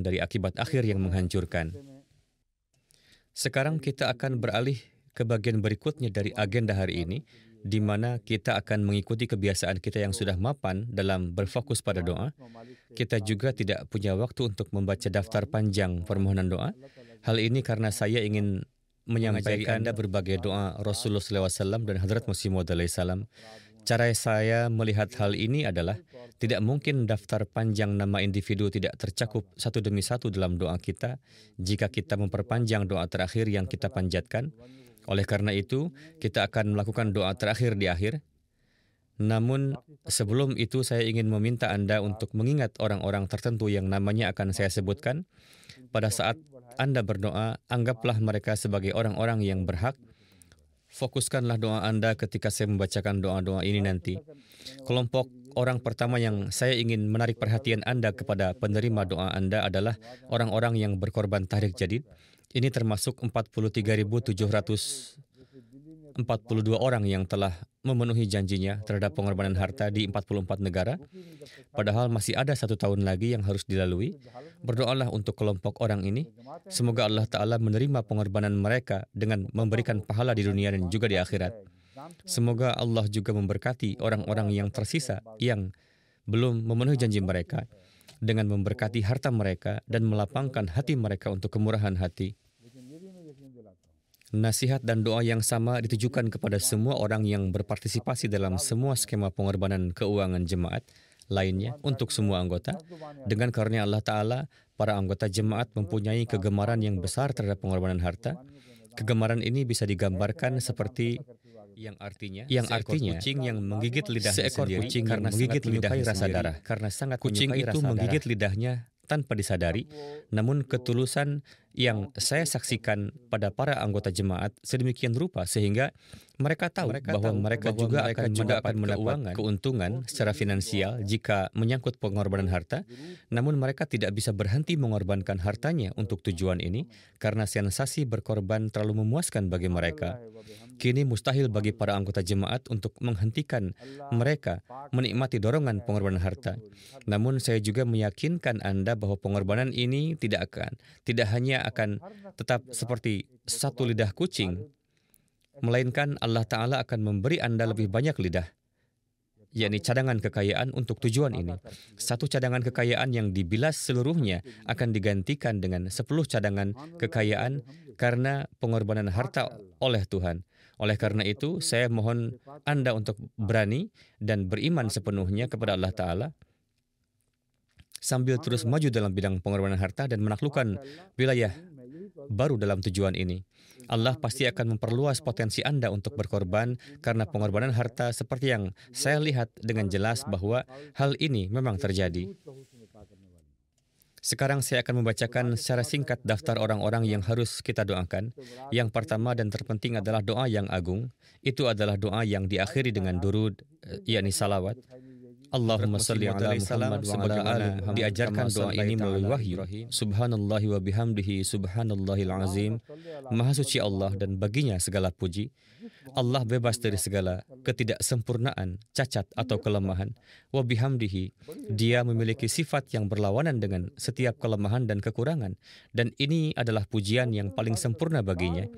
dari akibat akhir yang menghancurkan. Sekarang kita akan beralih ke bagian berikutnya dari agenda hari ini, di mana kita akan mengikuti kebiasaan kita yang sudah mapan dalam berfokus pada doa. Kita juga tidak punya waktu untuk membaca daftar panjang permohonan doa. Hal ini karena saya ingin menyampaikan Anda berbagai doa Rasulullah SAW dan Hadrat Masih Maud alaihissalam. Cara saya melihat hal ini adalah tidak mungkin daftar panjang nama individu tidak tercakup satu demi satu dalam doa kita jika kita memperpanjang doa terakhir yang kita panjatkan. Oleh karena itu, kita akan melakukan doa terakhir di akhir. Namun, sebelum itu saya ingin meminta Anda untuk mengingat orang-orang tertentu yang namanya akan saya sebutkan. Pada saat Anda berdoa, anggaplah mereka sebagai orang-orang yang berhak. Fokuskanlah doa Anda ketika saya membacakan doa-doa ini nanti. Kelompok orang pertama yang saya ingin menarik perhatian Anda kepada penerima doa Anda adalah orang-orang yang berkorban Tahrik Jadid. Ini termasuk 43.742 orang yang telah memenuhi janjinya terhadap pengorbanan harta di 44 negara. Padahal masih ada 1 tahun lagi yang harus dilalui. Berdoalah untuk kelompok orang ini. Semoga Allah Ta'ala menerima pengorbanan mereka dengan memberikan pahala di dunia dan juga di akhirat. Semoga Allah juga memberkati orang-orang yang tersisa yang belum memenuhi janji mereka, dengan memberkati harta mereka dan melapangkan hati mereka untuk kemurahan hati. Nasihat dan doa yang sama ditujukan kepada semua orang yang berpartisipasi dalam semua skema pengorbanan keuangan jemaat lainnya untuk semua anggota. Dengan karunia Allah Ta'ala, para anggota jemaat mempunyai kegemaran yang besar terhadap pengorbanan harta. Kegemaran ini bisa digambarkan seperti yang artinya kucing yang menggigit lidahnya sendiri karena menggigit lidahnya rasa darah. Karena sangat kucing itu menggigit lidahnya tanpa disadari, namun ketulusan yang saya saksikan pada para anggota jemaat sedemikian rupa sehingga mereka tahu bahwa mereka juga akan mendapat keuntungan secara finansial jika menyangkut pengorbanan harta, namun mereka tidak bisa berhenti mengorbankan hartanya untuk tujuan ini karena sensasi berkorban terlalu memuaskan bagi mereka. Kini mustahil bagi para anggota jemaat untuk menghentikan mereka menikmati dorongan pengorbanan harta. Namun saya juga meyakinkan Anda bahwa pengorbanan ini tidak hanya akan tetap seperti satu lidah kucing, melainkan Allah Ta'ala akan memberi Anda lebih banyak lidah. yakni cadangan kekayaan untuk tujuan ini. Satu cadangan kekayaan yang dibilas seluruhnya akan digantikan dengan 10 cadangan kekayaan karena pengorbanan harta oleh Tuhan. Oleh karena itu, saya mohon Anda untuk berani dan beriman sepenuhnya kepada Allah Ta'ala sambil terus maju dalam bidang pengorbanan harta dan menaklukkan wilayah baru dalam tujuan ini. Allah pasti akan memperluas potensi Anda untuk berkorban karena pengorbanan harta seperti yang saya lihat dengan jelas bahwa hal ini memang terjadi. Sekarang saya akan membacakan secara singkat daftar orang-orang yang harus kita doakan. Yang pertama dan terpenting adalah doa yang agung. Itu adalah doa yang diakhiri dengan durud, yakni salawat. Allahumma salli ala Muhammad wa ala ali Muhammad. Diajarkan doa ini melalui wahyu. Subhanallahi wa bihamdihi subhanallahil azim. Maha suci Allah dan baginya segala puji. Allah bebas dari segala ketidaksempurnaan, cacat atau kelemahan. Wa bihamdihi, Dia memiliki sifat yang berlawanan dengan setiap kelemahan dan kekurangan. Dan ini adalah pujian yang paling sempurna baginya.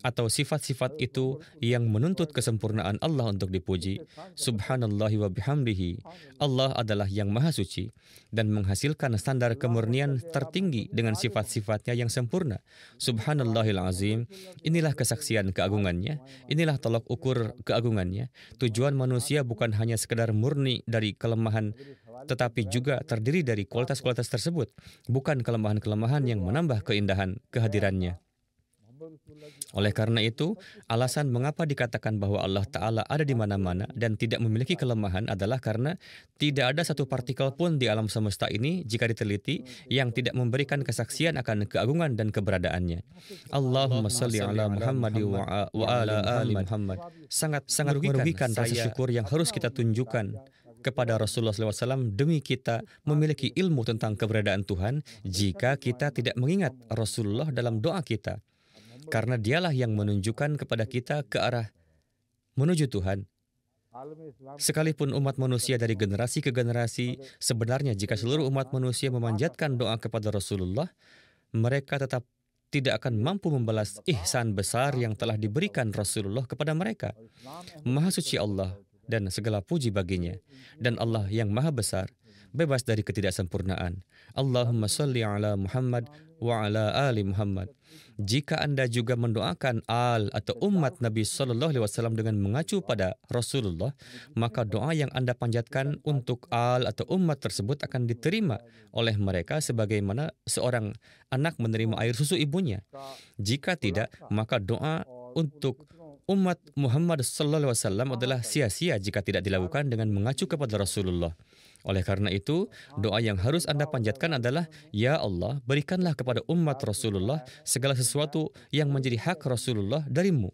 Atau sifat-sifat itu yang menuntut kesempurnaan Allah untuk dipuji. Subhanallahi wa bihamdihi, Allah adalah yang maha suci dan menghasilkan standar kemurnian tertinggi dengan sifat-sifatnya yang sempurna. Subhanallahil azim, inilah kesaksian keagungannya, inilah tolok ukur keagungannya. Tujuan manusia bukan hanya sekedar murni dari kelemahan, tetapi juga terdiri dari kualitas-kualitas tersebut, bukan kelemahan-kelemahan yang menambah keindahan kehadirannya. Oleh karena itu, alasan mengapa dikatakan bahwa Allah Ta'ala ada di mana-mana dan tidak memiliki kelemahan adalah karena tidak ada satu partikel pun di alam semesta ini, jika diteliti, yang tidak memberikan kesaksian akan keagungan dan keberadaannya. Allahumma salli ala Muhammad wa ala ali Muhammad. Sangat merugikan rasa syukur yang harus kita tunjukkan kepada Rasulullah SAW demi kita memiliki ilmu tentang keberadaan Tuhan jika kita tidak mengingat Rasulullah dalam doa kita. Karena dialah yang menunjukkan kepada kita ke arah menuju Tuhan. Sekalipun umat manusia dari generasi ke generasi, sebenarnya jika seluruh umat manusia memanjatkan doa kepada Rasulullah, mereka tetap tidak akan mampu membalas ihsan besar yang telah diberikan Rasulullah kepada mereka. Maha suci Allah dan segala puji baginya. Dan Allah yang maha besar, bebas dari ketidaksempurnaan. Allahumma salli ala Muhammad wa ala ali Muhammad. Jika Anda juga mendoakan al atau umat Nabi SAW dengan mengacu pada Rasulullah, maka doa yang Anda panjatkan untuk al atau umat tersebut akan diterima oleh mereka sebagaimana seorang anak menerima air susu ibunya. Jika tidak, maka doa untuk umat Muhammad SAW adalah sia-sia jika tidak dilakukan dengan mengacu kepada Rasulullah. Oleh karena itu, doa yang harus Anda panjatkan adalah, Ya Allah, berikanlah kepada umat Rasulullah segala sesuatu yang menjadi hak Rasulullah darimu.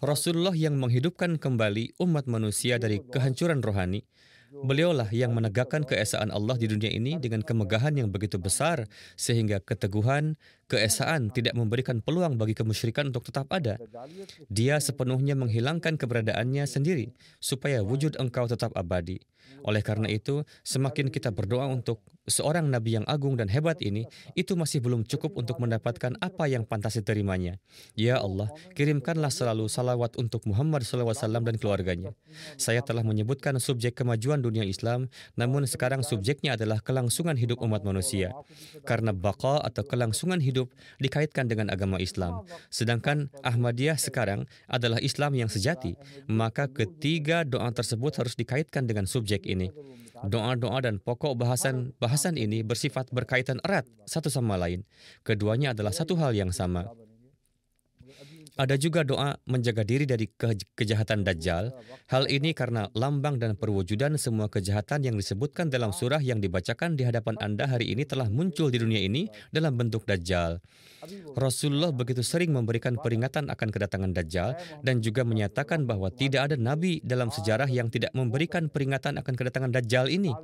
Rasulullah yang menghidupkan kembali umat manusia dari kehancuran rohani. Beliaulah yang menegakkan keesaan Allah di dunia ini dengan kemegahan yang begitu besar, sehingga keteguhan, keesaan tidak memberikan peluang bagi kemusyrikan untuk tetap ada. Dia sepenuhnya menghilangkan keberadaannya sendiri, supaya wujud engkau tetap abadi. Oleh karena itu, semakin kita berdoa untuk seorang Nabi yang agung dan hebat ini, itu masih belum cukup untuk mendapatkan apa yang pantas diterimanya. Ya Allah, kirimkanlah selalu salawat untuk Muhammad SAW dan keluarganya. Saya telah menyebutkan subjek kemajuan dunia Islam, namun sekarang subjeknya adalah kelangsungan hidup umat manusia. Karena baqa atau kelangsungan hidup dikaitkan dengan agama Islam. Sedangkan Ahmadiyah sekarang adalah Islam yang sejati, maka ketiga doa tersebut harus dikaitkan dengan subjek ini. Doa-doa dan pokok bahasan ini bersifat berkaitan erat satu sama lain. Keduanya adalah satu hal yang sama. Ada juga doa menjaga diri dari kejahatan Dajjal. Hal ini karena lambang dan perwujudan semua kejahatan yang disebutkan dalam surah yang dibacakan di hadapan Anda hari ini telah muncul di dunia ini dalam bentuk Dajjal. Rasulullah begitu sering memberikan peringatan akan kedatangan Dajjal dan juga menyatakan bahwa tidak ada nabi dalam sejarah yang tidak memberikan peringatan akan kedatangan Dajjal ini.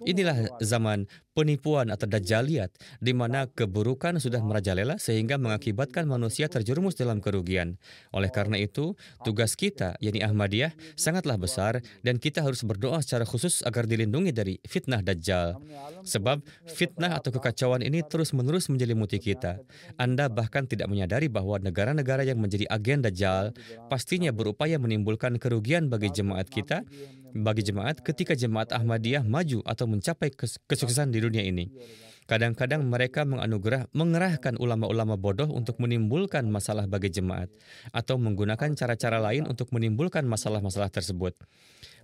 Inilah zaman penipuan atau Dajjaliyat, di mana keburukan sudah merajalela sehingga mengakibatkan manusia terjerumus dalam kerugian. Oleh karena itu, tugas kita, yakni Ahmadiyah, sangatlah besar dan kita harus berdoa secara khusus agar dilindungi dari fitnah Dajjal. Sebab fitnah atau kekacauan ini terus-menerus menyelimuti kita. Anda bahkan tidak menyadari bahwa negara-negara yang menjadi agen Dajjal pastinya berupaya menimbulkan kerugian bagi jemaat kita, bagi jemaat ketika jemaat Ahmadiyah maju atau mencapai kesuksesan di dunia ini. Kadang-kadang mereka mengerahkan ulama-ulama bodoh untuk menimbulkan masalah bagi jemaat atau menggunakan cara-cara lain untuk menimbulkan masalah-masalah tersebut.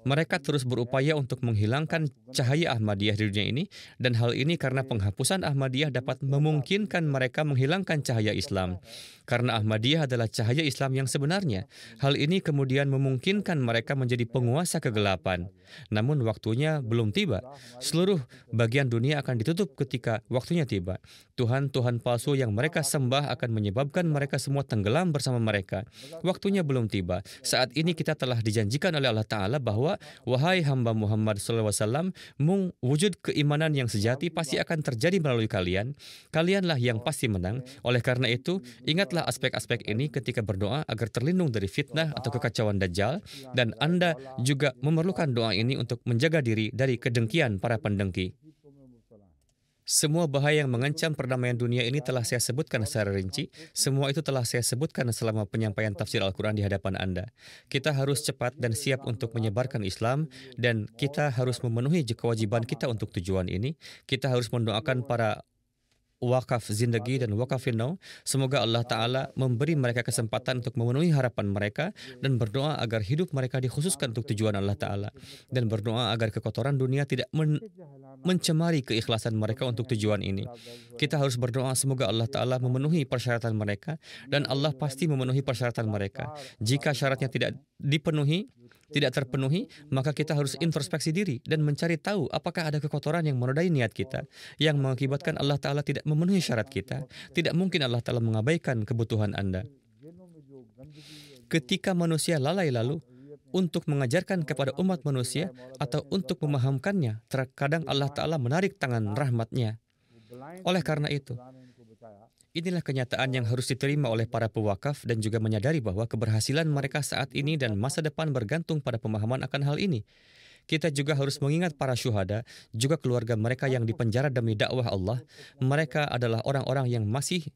Mereka terus berupaya untuk menghilangkan cahaya Ahmadiyah di dunia ini, dan hal ini karena penghapusan Ahmadiyah dapat memungkinkan mereka menghilangkan cahaya Islam. Karena Ahmadiyah adalah cahaya Islam yang sebenarnya, hal ini kemudian memungkinkan mereka menjadi penguasa kegelapan. Namun waktunya belum tiba. Seluruh bagian dunia akan ditutup ketika waktunya tiba. Tuhan-Tuhan palsu yang mereka sembah akan menyebabkan mereka semua tenggelam bersama mereka. Waktunya belum tiba. Saat ini kita telah dijanjikan oleh Allah Ta'ala bahwa wahai hamba Muhammad SAW, wujud keimanan yang sejati pasti akan terjadi melalui kalian. Kalianlah yang pasti menang. Oleh karena itu, ingatlah aspek-aspek ini ketika berdoa agar terlindung dari fitnah atau kekacauan Dajjal, dan Anda juga memerlukan doa ini untuk menjaga diri dari kedengkian para pendengki. Semua bahaya yang mengancam perdamaian dunia ini telah saya sebutkan secara rinci. Semua itu telah saya sebutkan selama penyampaian tafsir Al-Quran di hadapan Anda. Kita harus cepat dan siap untuk menyebarkan Islam, dan kita harus memenuhi kewajiban kita untuk tujuan ini. Kita harus mendoakan para wakaf zindagi dan wakaf finau. Semoga Allah Ta'ala memberi mereka kesempatan untuk memenuhi harapan mereka, dan berdoa agar hidup mereka dikhususkan untuk tujuan Allah Ta'ala, dan berdoa agar kekotoran dunia tidak mencemari keikhlasan mereka untuk tujuan ini. Kita harus berdoa semoga Allah Ta'ala memenuhi persyaratan mereka, dan Allah pasti memenuhi persyaratan mereka. Jika syaratnya tidak terpenuhi, maka kita harus introspeksi diri dan mencari tahu apakah ada kekotoran yang menodai niat kita, yang mengakibatkan Allah Ta'ala tidak memenuhi syarat kita. Tidak mungkin Allah Ta'ala mengabaikan kebutuhan Anda. Ketika manusia lalai lalu untuk mengajarkan kepada umat manusia atau untuk memahamkannya, terkadang Allah Ta'ala menarik tangan rahmat-Nya. Oleh karena itu, inilah kenyataan yang harus diterima oleh para pewakaf, dan juga menyadari bahwa keberhasilan mereka saat ini dan masa depan bergantung pada pemahaman akan hal ini. Kita juga harus mengingat para syuhada, juga keluarga mereka yang dipenjara demi dakwah Allah. Mereka adalah orang-orang yang masih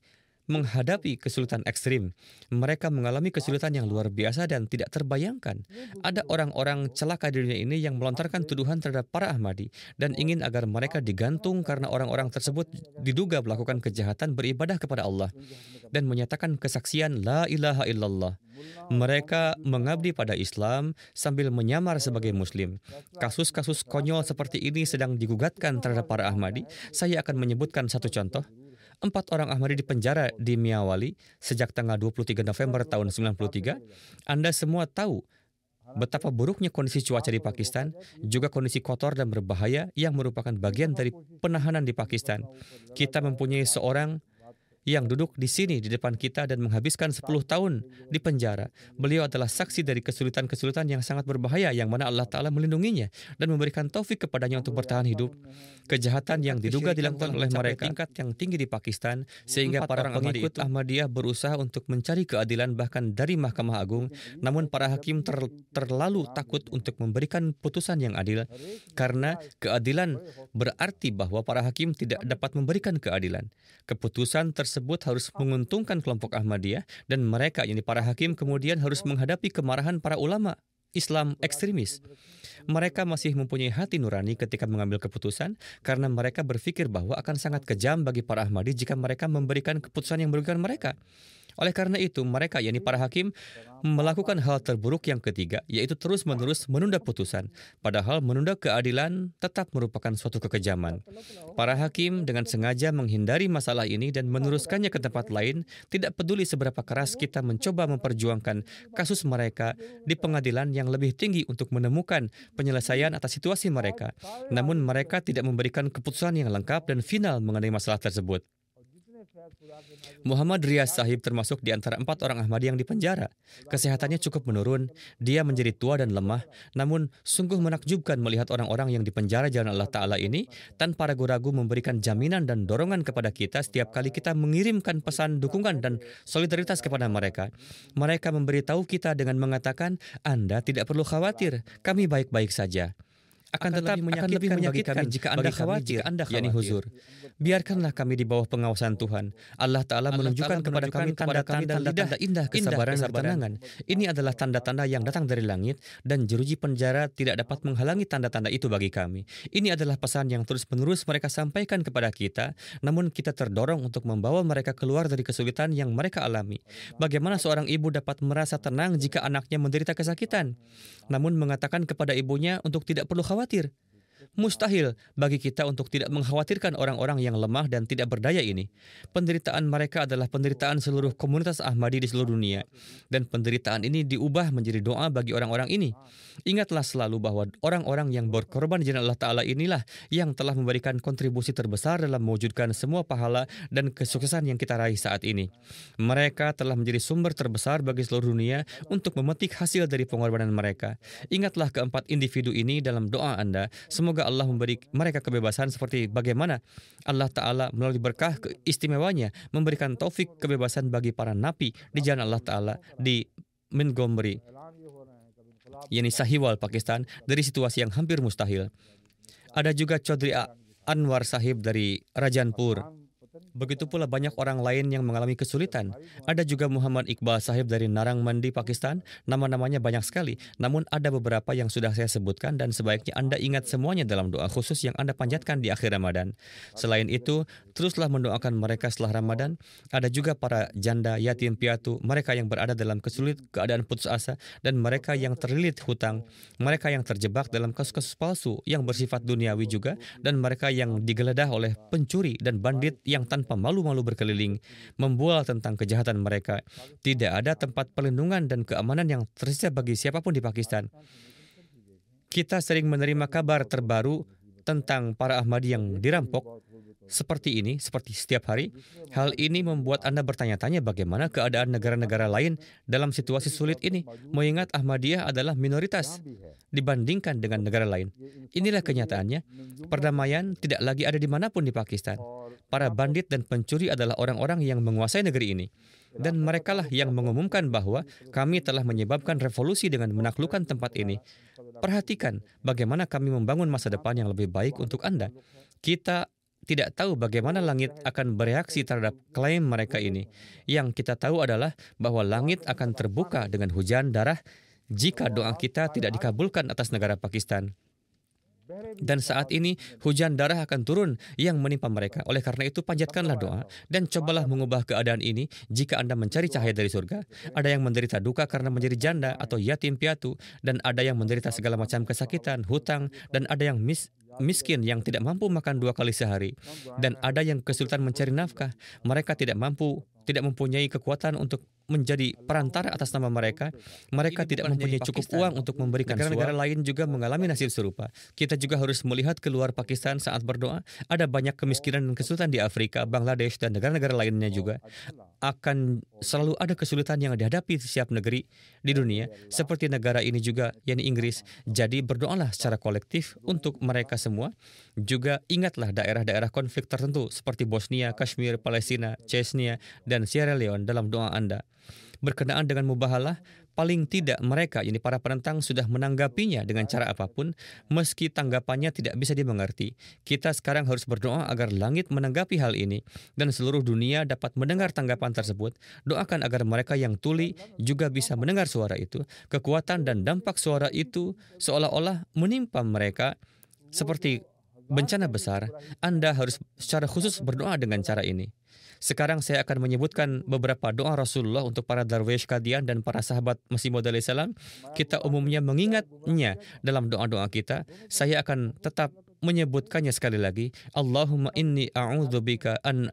menghadapi kesulitan ekstrim. Mereka mengalami kesulitan yang luar biasa dan tidak terbayangkan. Ada orang-orang celaka di dunia ini yang melontarkan tuduhan terhadap para Ahmadi dan ingin agar mereka digantung karena orang-orang tersebut diduga melakukan kejahatan beribadah kepada Allah dan menyatakan kesaksian La ilaha illallah. Mereka mengabdi pada Islam sambil menyamar sebagai Muslim. Kasus-kasus konyol seperti ini sedang digugatkan terhadap para Ahmadi. Saya akan menyebutkan satu contoh. 4 orang Ahmadi dipenjara di Miyawali sejak tanggal 23 November tahun 1993. Anda semua tahu betapa buruknya kondisi cuaca di Pakistan, juga kondisi kotor dan berbahaya yang merupakan bagian dari penahanan di Pakistan. Kita mempunyai seorang yang duduk di sini di depan kita dan menghabiskan 10 tahun di penjara. Beliau adalah saksi dari kesulitan-kesulitan yang sangat berbahaya yang mana Allah Ta'ala melindunginya dan memberikan taufik kepadanya untuk bertahan hidup. Kejahatan yang diduga dilakukan oleh mereka tingkat yang tinggi di Pakistan, sehingga para pengikut Ahmadiyah berusaha untuk mencari keadilan bahkan dari Mahkamah Agung. Namun para hakim terlalu takut untuk memberikan putusan yang adil, karena keadilan berarti bahwa para hakim tidak dapat memberikan keadilan. Keputusan tersebut harus menguntungkan kelompok Ahmadiyah, dan mereka, yakni para hakim, kemudian harus menghadapi kemarahan para ulama Islam ekstremis. Mereka masih mempunyai hati nurani ketika mengambil keputusan, karena mereka berpikir bahwa akan sangat kejam bagi para Ahmadi jika mereka memberikan keputusan yang merugikan mereka. Oleh karena itu, mereka, yakni para hakim, melakukan hal terburuk yang ketiga, yaitu terus-menerus menunda putusan. Padahal menunda keadilan tetap merupakan suatu kekejaman. Para hakim dengan sengaja menghindari masalah ini dan meneruskannya ke tempat lain, tidak peduli seberapa keras kita mencoba memperjuangkan kasus mereka di pengadilan yang lebih tinggi untuk menemukan penyelesaian atas situasi mereka. Namun mereka tidak memberikan keputusan yang lengkap dan final mengenai masalah tersebut. Muhammad Riyaz Sahib termasuk di antara 4 orang Ahmadi yang dipenjara. Kesehatannya cukup menurun, dia menjadi tua dan lemah, namun sungguh menakjubkan melihat orang-orang yang dipenjara jalan Allah Ta'ala ini tanpa ragu-ragu memberikan jaminan dan dorongan kepada kita setiap kali kita mengirimkan pesan dukungan dan solidaritas kepada mereka. Mereka memberitahu kita dengan mengatakan, Anda tidak perlu khawatir, kami baik-baik saja. akan lebih menyakitkan jika Anda khawatir, yakni huzur. Biarkanlah kami di bawah pengawasan Tuhan. Allah Ta'ala menunjukkan kepada kami tanda-tanda indah kesabaran dan ketenangan. Ini adalah tanda-tanda yang datang dari langit, dan jeruji penjara tidak dapat menghalangi tanda-tanda itu bagi kami. Ini adalah pesan yang terus-menerus mereka sampaikan kepada kita, namun kita terdorong untuk membawa mereka keluar dari kesulitan yang mereka alami. Bagaimana seorang ibu dapat merasa tenang jika anaknya menderita kesakitan, namun mengatakan kepada ibunya untuk tidak perlu khawatir? Mustahil bagi kita untuk tidak mengkhawatirkan orang-orang yang lemah dan tidak berdaya ini. Penderitaan mereka adalah penderitaan seluruh komunitas Ahmadi di seluruh dunia. Dan penderitaan ini diubah menjadi doa bagi orang-orang ini. Ingatlah selalu bahwa orang-orang yang berkorban di jalan Allah Ta'ala inilah yang telah memberikan kontribusi terbesar dalam mewujudkan semua pahala dan kesuksesan yang kita raih saat ini. Mereka telah menjadi sumber terbesar bagi seluruh dunia untuk memetik hasil dari pengorbanan mereka. Ingatlah keempat individu ini dalam doa Anda. Semoga Allah memberi mereka kebebasan seperti bagaimana Allah Ta'ala melalui berkah keistimewanya memberikan taufik kebebasan bagi para napi di jalan Allah Ta'ala di Montgomery, yakni Sahiwal, Pakistan, dari situasi yang hampir mustahil. Ada juga Chaudhry Anwar Sahib dari Rajanpur. Begitu pula banyak orang lain yang mengalami kesulitan. Ada juga Muhammad Iqbal Sahib dari Narang Mandi, Pakistan. Nama-namanya banyak sekali. Namun ada beberapa yang sudah saya sebutkan dan sebaiknya Anda ingat semuanya dalam doa khusus yang Anda panjatkan di akhir Ramadan. Selain itu, teruslah mendoakan mereka setelah Ramadan. Ada juga para janda, yatim piatu, mereka yang berada dalam keadaan putus asa, dan mereka yang terlilit hutang, mereka yang terjebak dalam kasus-kasus palsu yang bersifat duniawi juga, dan mereka yang digeledah oleh pencuri dan bandit yang tanpa malu-malu berkeliling, membual tentang kejahatan mereka. Tidak ada tempat perlindungan dan keamanan yang tersisa bagi siapapun di Pakistan. Kita sering menerima kabar terbaru tentang para Ahmadi yang dirampok seperti setiap hari. Hal ini membuat Anda bertanya-tanya bagaimana keadaan negara-negara lain dalam situasi sulit ini, mengingat Ahmadiyah adalah minoritas dibandingkan dengan negara lain. Inilah kenyataannya. Perdamaian tidak lagi ada dimanapun di Pakistan. Para bandit dan pencuri adalah orang-orang yang menguasai negeri ini. Dan merekalah yang mengumumkan bahwa kami telah menyebabkan revolusi dengan menaklukkan tempat ini. Perhatikan bagaimana kami membangun masa depan yang lebih baik untuk Anda. Kita tidak tahu bagaimana langit akan bereaksi terhadap klaim mereka ini. Yang kita tahu adalah bahwa langit akan terbuka dengan hujan darah jika doa kita tidak dikabulkan atas negara Pakistan. Dan saat ini hujan darah akan turun yang menimpa mereka. Oleh karena itu panjatkanlah doa dan cobalah mengubah keadaan ini jika Anda mencari cahaya dari surga. Ada yang menderita duka karena menjadi janda atau yatim piatu, dan ada yang menderita segala macam kesakitan, hutang, dan ada yang miskin yang tidak mampu makan 2 kali sehari, dan ada yang kesulitan mencari nafkah. Mereka tidak mempunyai kekuatan untuk menjadi perantara atas nama mereka. Mereka tidak mempunyai cukup uang untuk memberikan suap. Negara lain juga mengalami nasib serupa. Kita juga harus melihat keluar Pakistan saat berdoa. Ada banyak kemiskinan dan kesulitan di Afrika, Bangladesh, dan negara-negara lainnya juga. Akan selalu ada kesulitan yang dihadapi setiap negeri di dunia, seperti negara ini juga, yakni Inggris. Jadi berdoalah secara kolektif untuk mereka semua. Juga ingatlah daerah-daerah konflik tertentu seperti Bosnia, Kashmir, Palestina, Chechnya, dan Sierra Leone dalam doa Anda. Berkenaan dengan mubahalah, paling tidak mereka, yakni para penentang, sudah menanggapinya dengan cara apapun, meski tanggapannya tidak bisa dimengerti. Kita sekarang harus berdoa agar langit menanggapi hal ini, dan seluruh dunia dapat mendengar tanggapan tersebut. Doakan agar mereka yang tuli juga bisa mendengar suara itu. Kekuatan dan dampak suara itu seolah-olah menimpa mereka seperti bencana besar. Anda harus secara khusus berdoa dengan cara ini. Sekarang saya akan menyebutkan beberapa doa Rasulullah untuk para darwish Qadian dan para sahabat Masih Maud alaihi salam. Kita umumnya mengingatnya dalam doa-doa kita. Saya akan tetap menyebutkannya sekali lagi. Allahumma inni a'udzubika an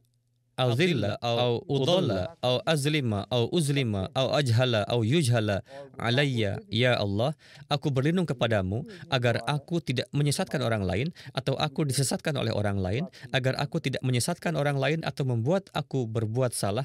azilla au udalla au azlima au uzlima au ajhala au yujhala alayya. Ya Allah, aku berlindung kepadamu agar aku tidak menyesatkan orang lain atau aku disesatkan oleh orang lain, agar aku tidak menyesatkan orang lain atau membuat aku berbuat salah,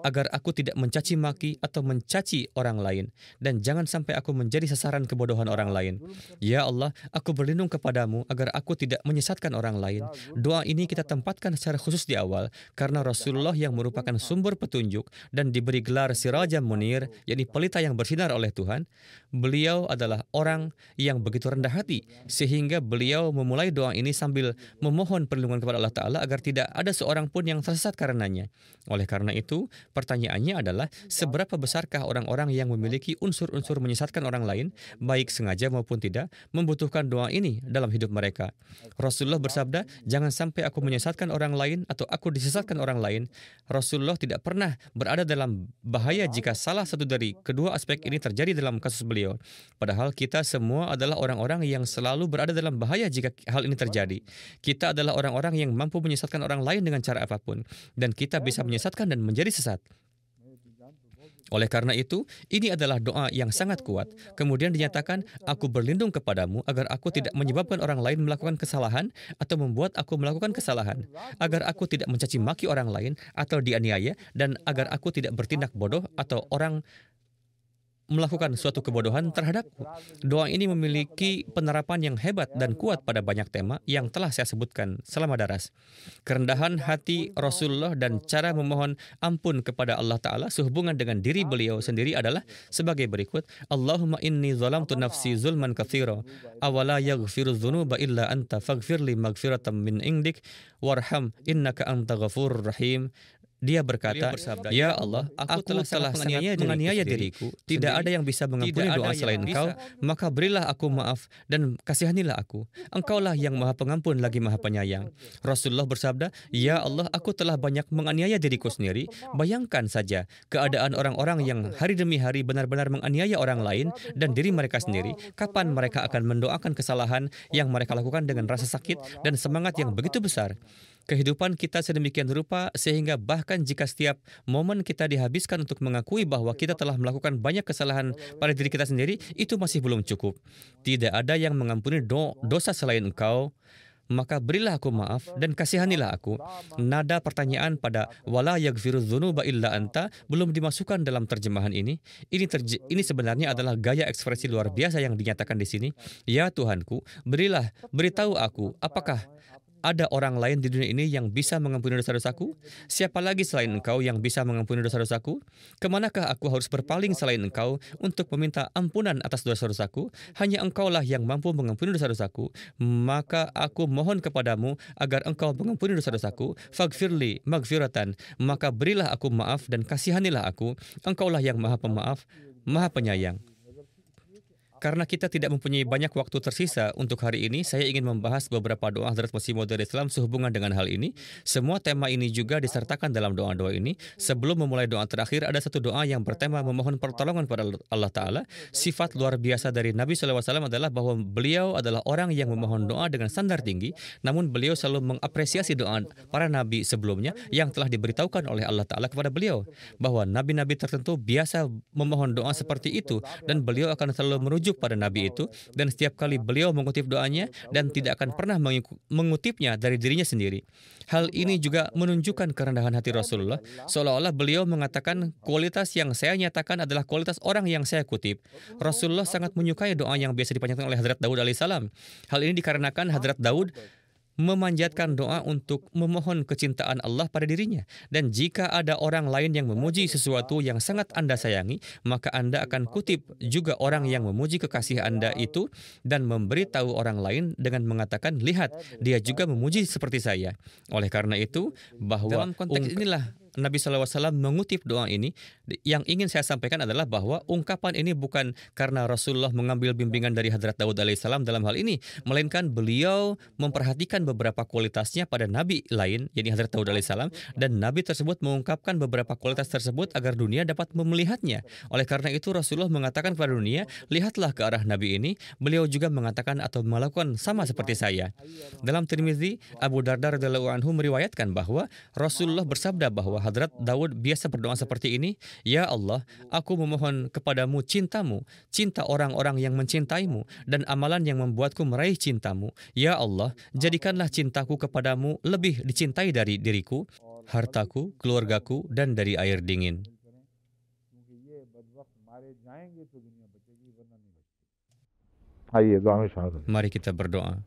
agar aku tidak mencaci maki atau mencaci orang lain, dan jangan sampai aku menjadi sasaran kebodohan orang lain. Ya Allah, aku berlindung kepadamu agar aku tidak menyesatkan orang lain. Doa ini kita tempatkan secara khusus di awal, karena Rasulullah yang merupakan sumber petunjuk dan diberi gelar Sirajan Munir, yakni pelita yang bersinar oleh Tuhan, beliau adalah orang yang begitu rendah hati, sehingga beliau memulai doa ini sambil memohon perlindungan kepada Allah Ta'ala agar tidak ada seorang pun yang tersesat karenanya. Oleh karena itu, pertanyaannya adalah, seberapa besarkah orang-orang yang memiliki unsur-unsur menyesatkan orang lain, baik sengaja maupun tidak, membutuhkan doa ini dalam hidup mereka? Rasulullah bersabda, jangan sampai aku menyesatkan orang lain atau aku disesatkan orang lain. Rasulullah tidak pernah berada dalam bahaya jika salah satu dari kedua aspek ini terjadi dalam kasus beliau. Padahal kita semua adalah orang-orang yang selalu berada dalam bahaya jika hal ini terjadi. Kita adalah orang-orang yang mampu menyesatkan orang lain dengan cara apapun, dan kita bisa menyesatkan dan menjadi sesat. Oleh karena itu, ini adalah doa yang sangat kuat. Kemudian dinyatakan, aku berlindung kepadamu agar aku tidak menyebabkan orang lain melakukan kesalahan atau membuat aku melakukan kesalahan, agar aku tidak mencaci maki orang lain atau dianiaya, dan agar aku tidak bertindak bodoh atau orang melakukan suatu kebodohan terhadapku. Doa ini memiliki penerapan yang hebat dan kuat pada banyak tema yang telah saya sebutkan selama daras. Kerendahan hati Rasulullah dan cara memohon ampun kepada Allah Ta'ala sehubungan dengan diri beliau sendiri adalah sebagai berikut. Allahumma inni zalamtu nafsi zulman katsira awala yaghfiru dzunuba illa anta faghfirli maghfiratan min indik warham innaka anta ghafurur rahim. Dia berkata, ya Allah, aku telah menganiaya diriku. Tidak ada yang bisa mengampuni doa selain Engkau, maka berilah aku maaf dan kasihanilah aku. Engkaulah yang Maha Pengampun lagi Maha Penyayang. Rasulullah bersabda, ya Allah, aku telah banyak menganiaya diriku sendiri. Bayangkan saja keadaan orang-orang yang hari demi hari benar-benar menganiaya orang lain dan diri mereka sendiri. Kapan mereka akan mendoakan kesalahan yang mereka lakukan dengan rasa sakit dan semangat yang begitu besar? Kehidupan kita sedemikian rupa sehingga bahkan jika setiap momen kita dihabiskan untuk mengakui bahwa kita telah melakukan banyak kesalahan pada diri kita sendiri, itu masih belum cukup. Tidak ada yang mengampuni dosa selain Engkau, maka berilah aku maaf dan kasihanilah aku. Nada pertanyaan pada wala yaghfiru dzunuba illa anta belum dimasukkan dalam terjemahan ini. Ini sebenarnya adalah gaya ekspresi luar biasa yang dinyatakan di sini. Ya Tuhanku, beritahu aku, apakah ada orang lain di dunia ini yang bisa mengampuni dosa-dosaku? Siapa lagi selain Engkau yang bisa mengampuni dosa-dosaku? Kemanakah aku harus berpaling selain Engkau untuk meminta ampunan atas dosa-dosaku? Hanya Engkaulah yang mampu mengampuni dosa-dosaku. Maka aku mohon kepadamu agar Engkau mengampuni dosa-dosaku. Faghfirli maghfiratan. Maka berilah aku maaf dan kasihanilah aku. Engkaulah yang Maha Pemaaf, Maha Penyayang. Karena kita tidak mempunyai banyak waktu tersisa untuk hari ini, saya ingin membahas beberapa doa Hadrat Masih Maud Islam sehubungan dengan hal ini. Semua tema ini juga disertakan dalam doa-doa ini. Sebelum memulai doa terakhir, ada satu doa yang bertema memohon pertolongan pada Allah Ta'ala. Sifat luar biasa dari Nabi SAW adalah bahwa beliau adalah orang yang memohon doa dengan standar tinggi, namun beliau selalu mengapresiasi doa para nabi sebelumnya yang telah diberitahukan oleh Allah Ta'ala kepada beliau, bahwa nabi-nabi tertentu biasa memohon doa seperti itu, dan beliau akan selalu merujuk pada nabi itu, dan setiap kali beliau mengutip doanya dan tidak akan pernah mengutipnya dari dirinya sendiri. Hal ini juga menunjukkan kerendahan hati Rasulullah, seolah-olah beliau mengatakan kualitas yang saya nyatakan adalah kualitas orang yang saya kutip. Rasulullah sangat menyukai doa yang biasa dipanjatkan oleh Hadrat Daud alaihissalam. Hal ini dikarenakan Hadrat Daud memanjatkan doa untuk memohon kecintaan Allah pada dirinya. Dan jika ada orang lain yang memuji sesuatu yang sangat Anda sayangi, maka Anda akan kutip juga orang yang memuji kekasih Anda itu dan memberitahu orang lain dengan mengatakan, lihat, dia juga memuji seperti saya. Oleh karena itu, bahwa dalam konteks inilah Nabi SAW mengutip doa ini. Yang ingin saya sampaikan adalah bahwa ungkapan ini bukan karena Rasulullah mengambil bimbingan dari Hadrat Daud alaihissalam dalam hal ini, melainkan beliau memperhatikan beberapa kualitasnya pada Nabi lain, yakni Hadrat Daud alaihissalam, dan Nabi tersebut mengungkapkan beberapa kualitas tersebut agar dunia dapat melihatnya. Oleh karena itu Rasulullah mengatakan kepada dunia, lihatlah ke arah Nabi ini, beliau juga mengatakan atau melakukan sama seperti saya. Dalam Tirmizi, Abu Darda radhiyallahu anhu meriwayatkan bahwa Rasulullah bersabda bahwa Hadrat Daud biasa berdoa seperti ini, ya Allah, aku memohon kepadamu cintamu, cinta orang-orang yang mencintaimu, dan amalan yang membuatku meraih cintamu. Ya Allah, jadikanlah cintaku kepadamu lebih dicintai dari diriku. hartaku, keluargaku, dan dari air dingin. आइए दुआ में शामिल हों। Mari kita berdoa.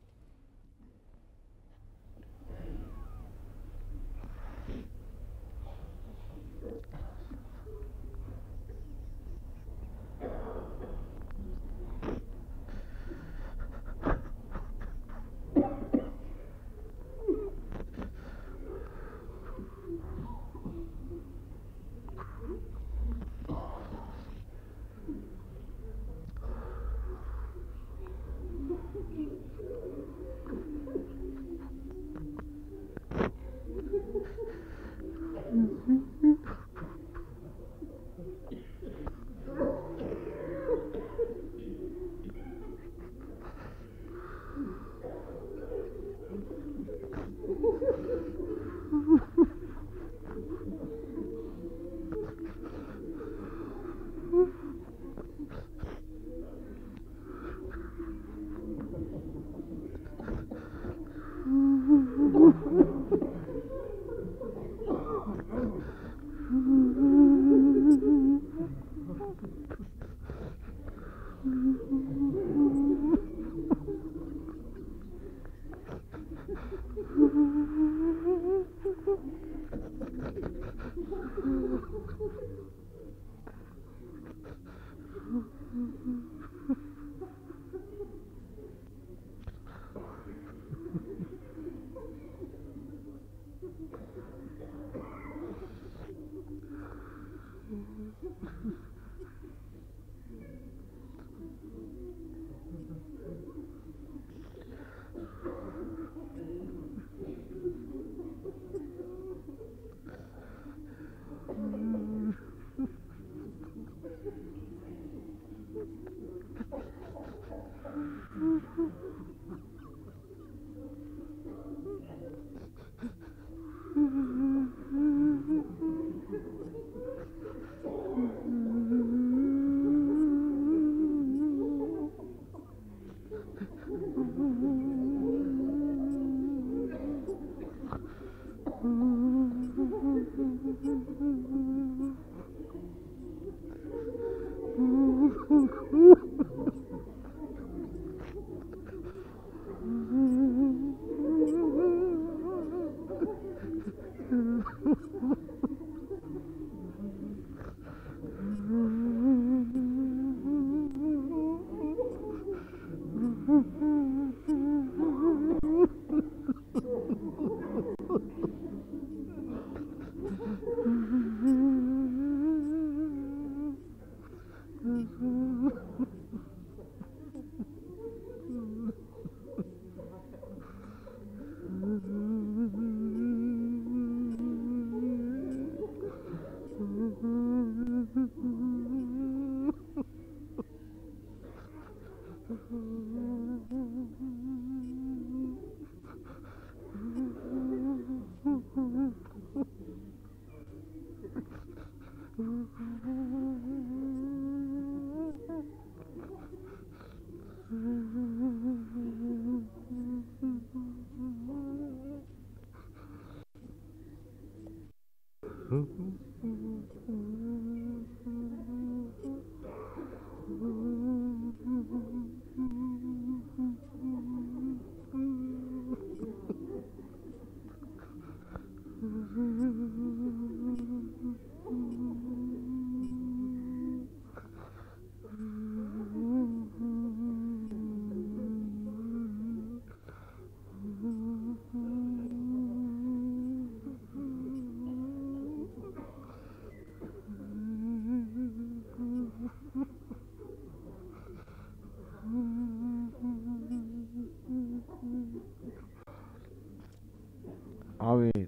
आमीन।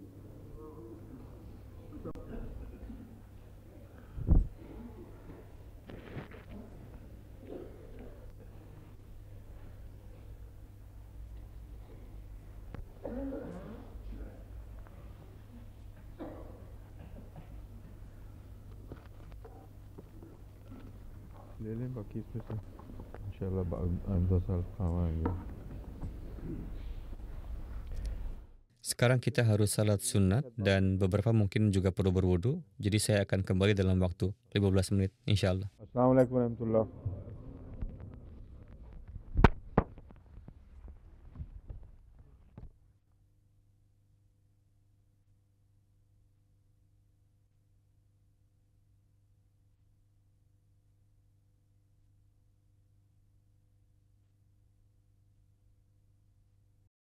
ले लें बाकी इसमें से इंशाल्लाह आइंदा साल काम आएंगे। sekarang kita harus salat sunat dan beberapa mungkin juga perlu berwudu. Jadi saya akan kembali dalam waktu 15 menit, insya Allah. Assalamualaikum warahmatullahi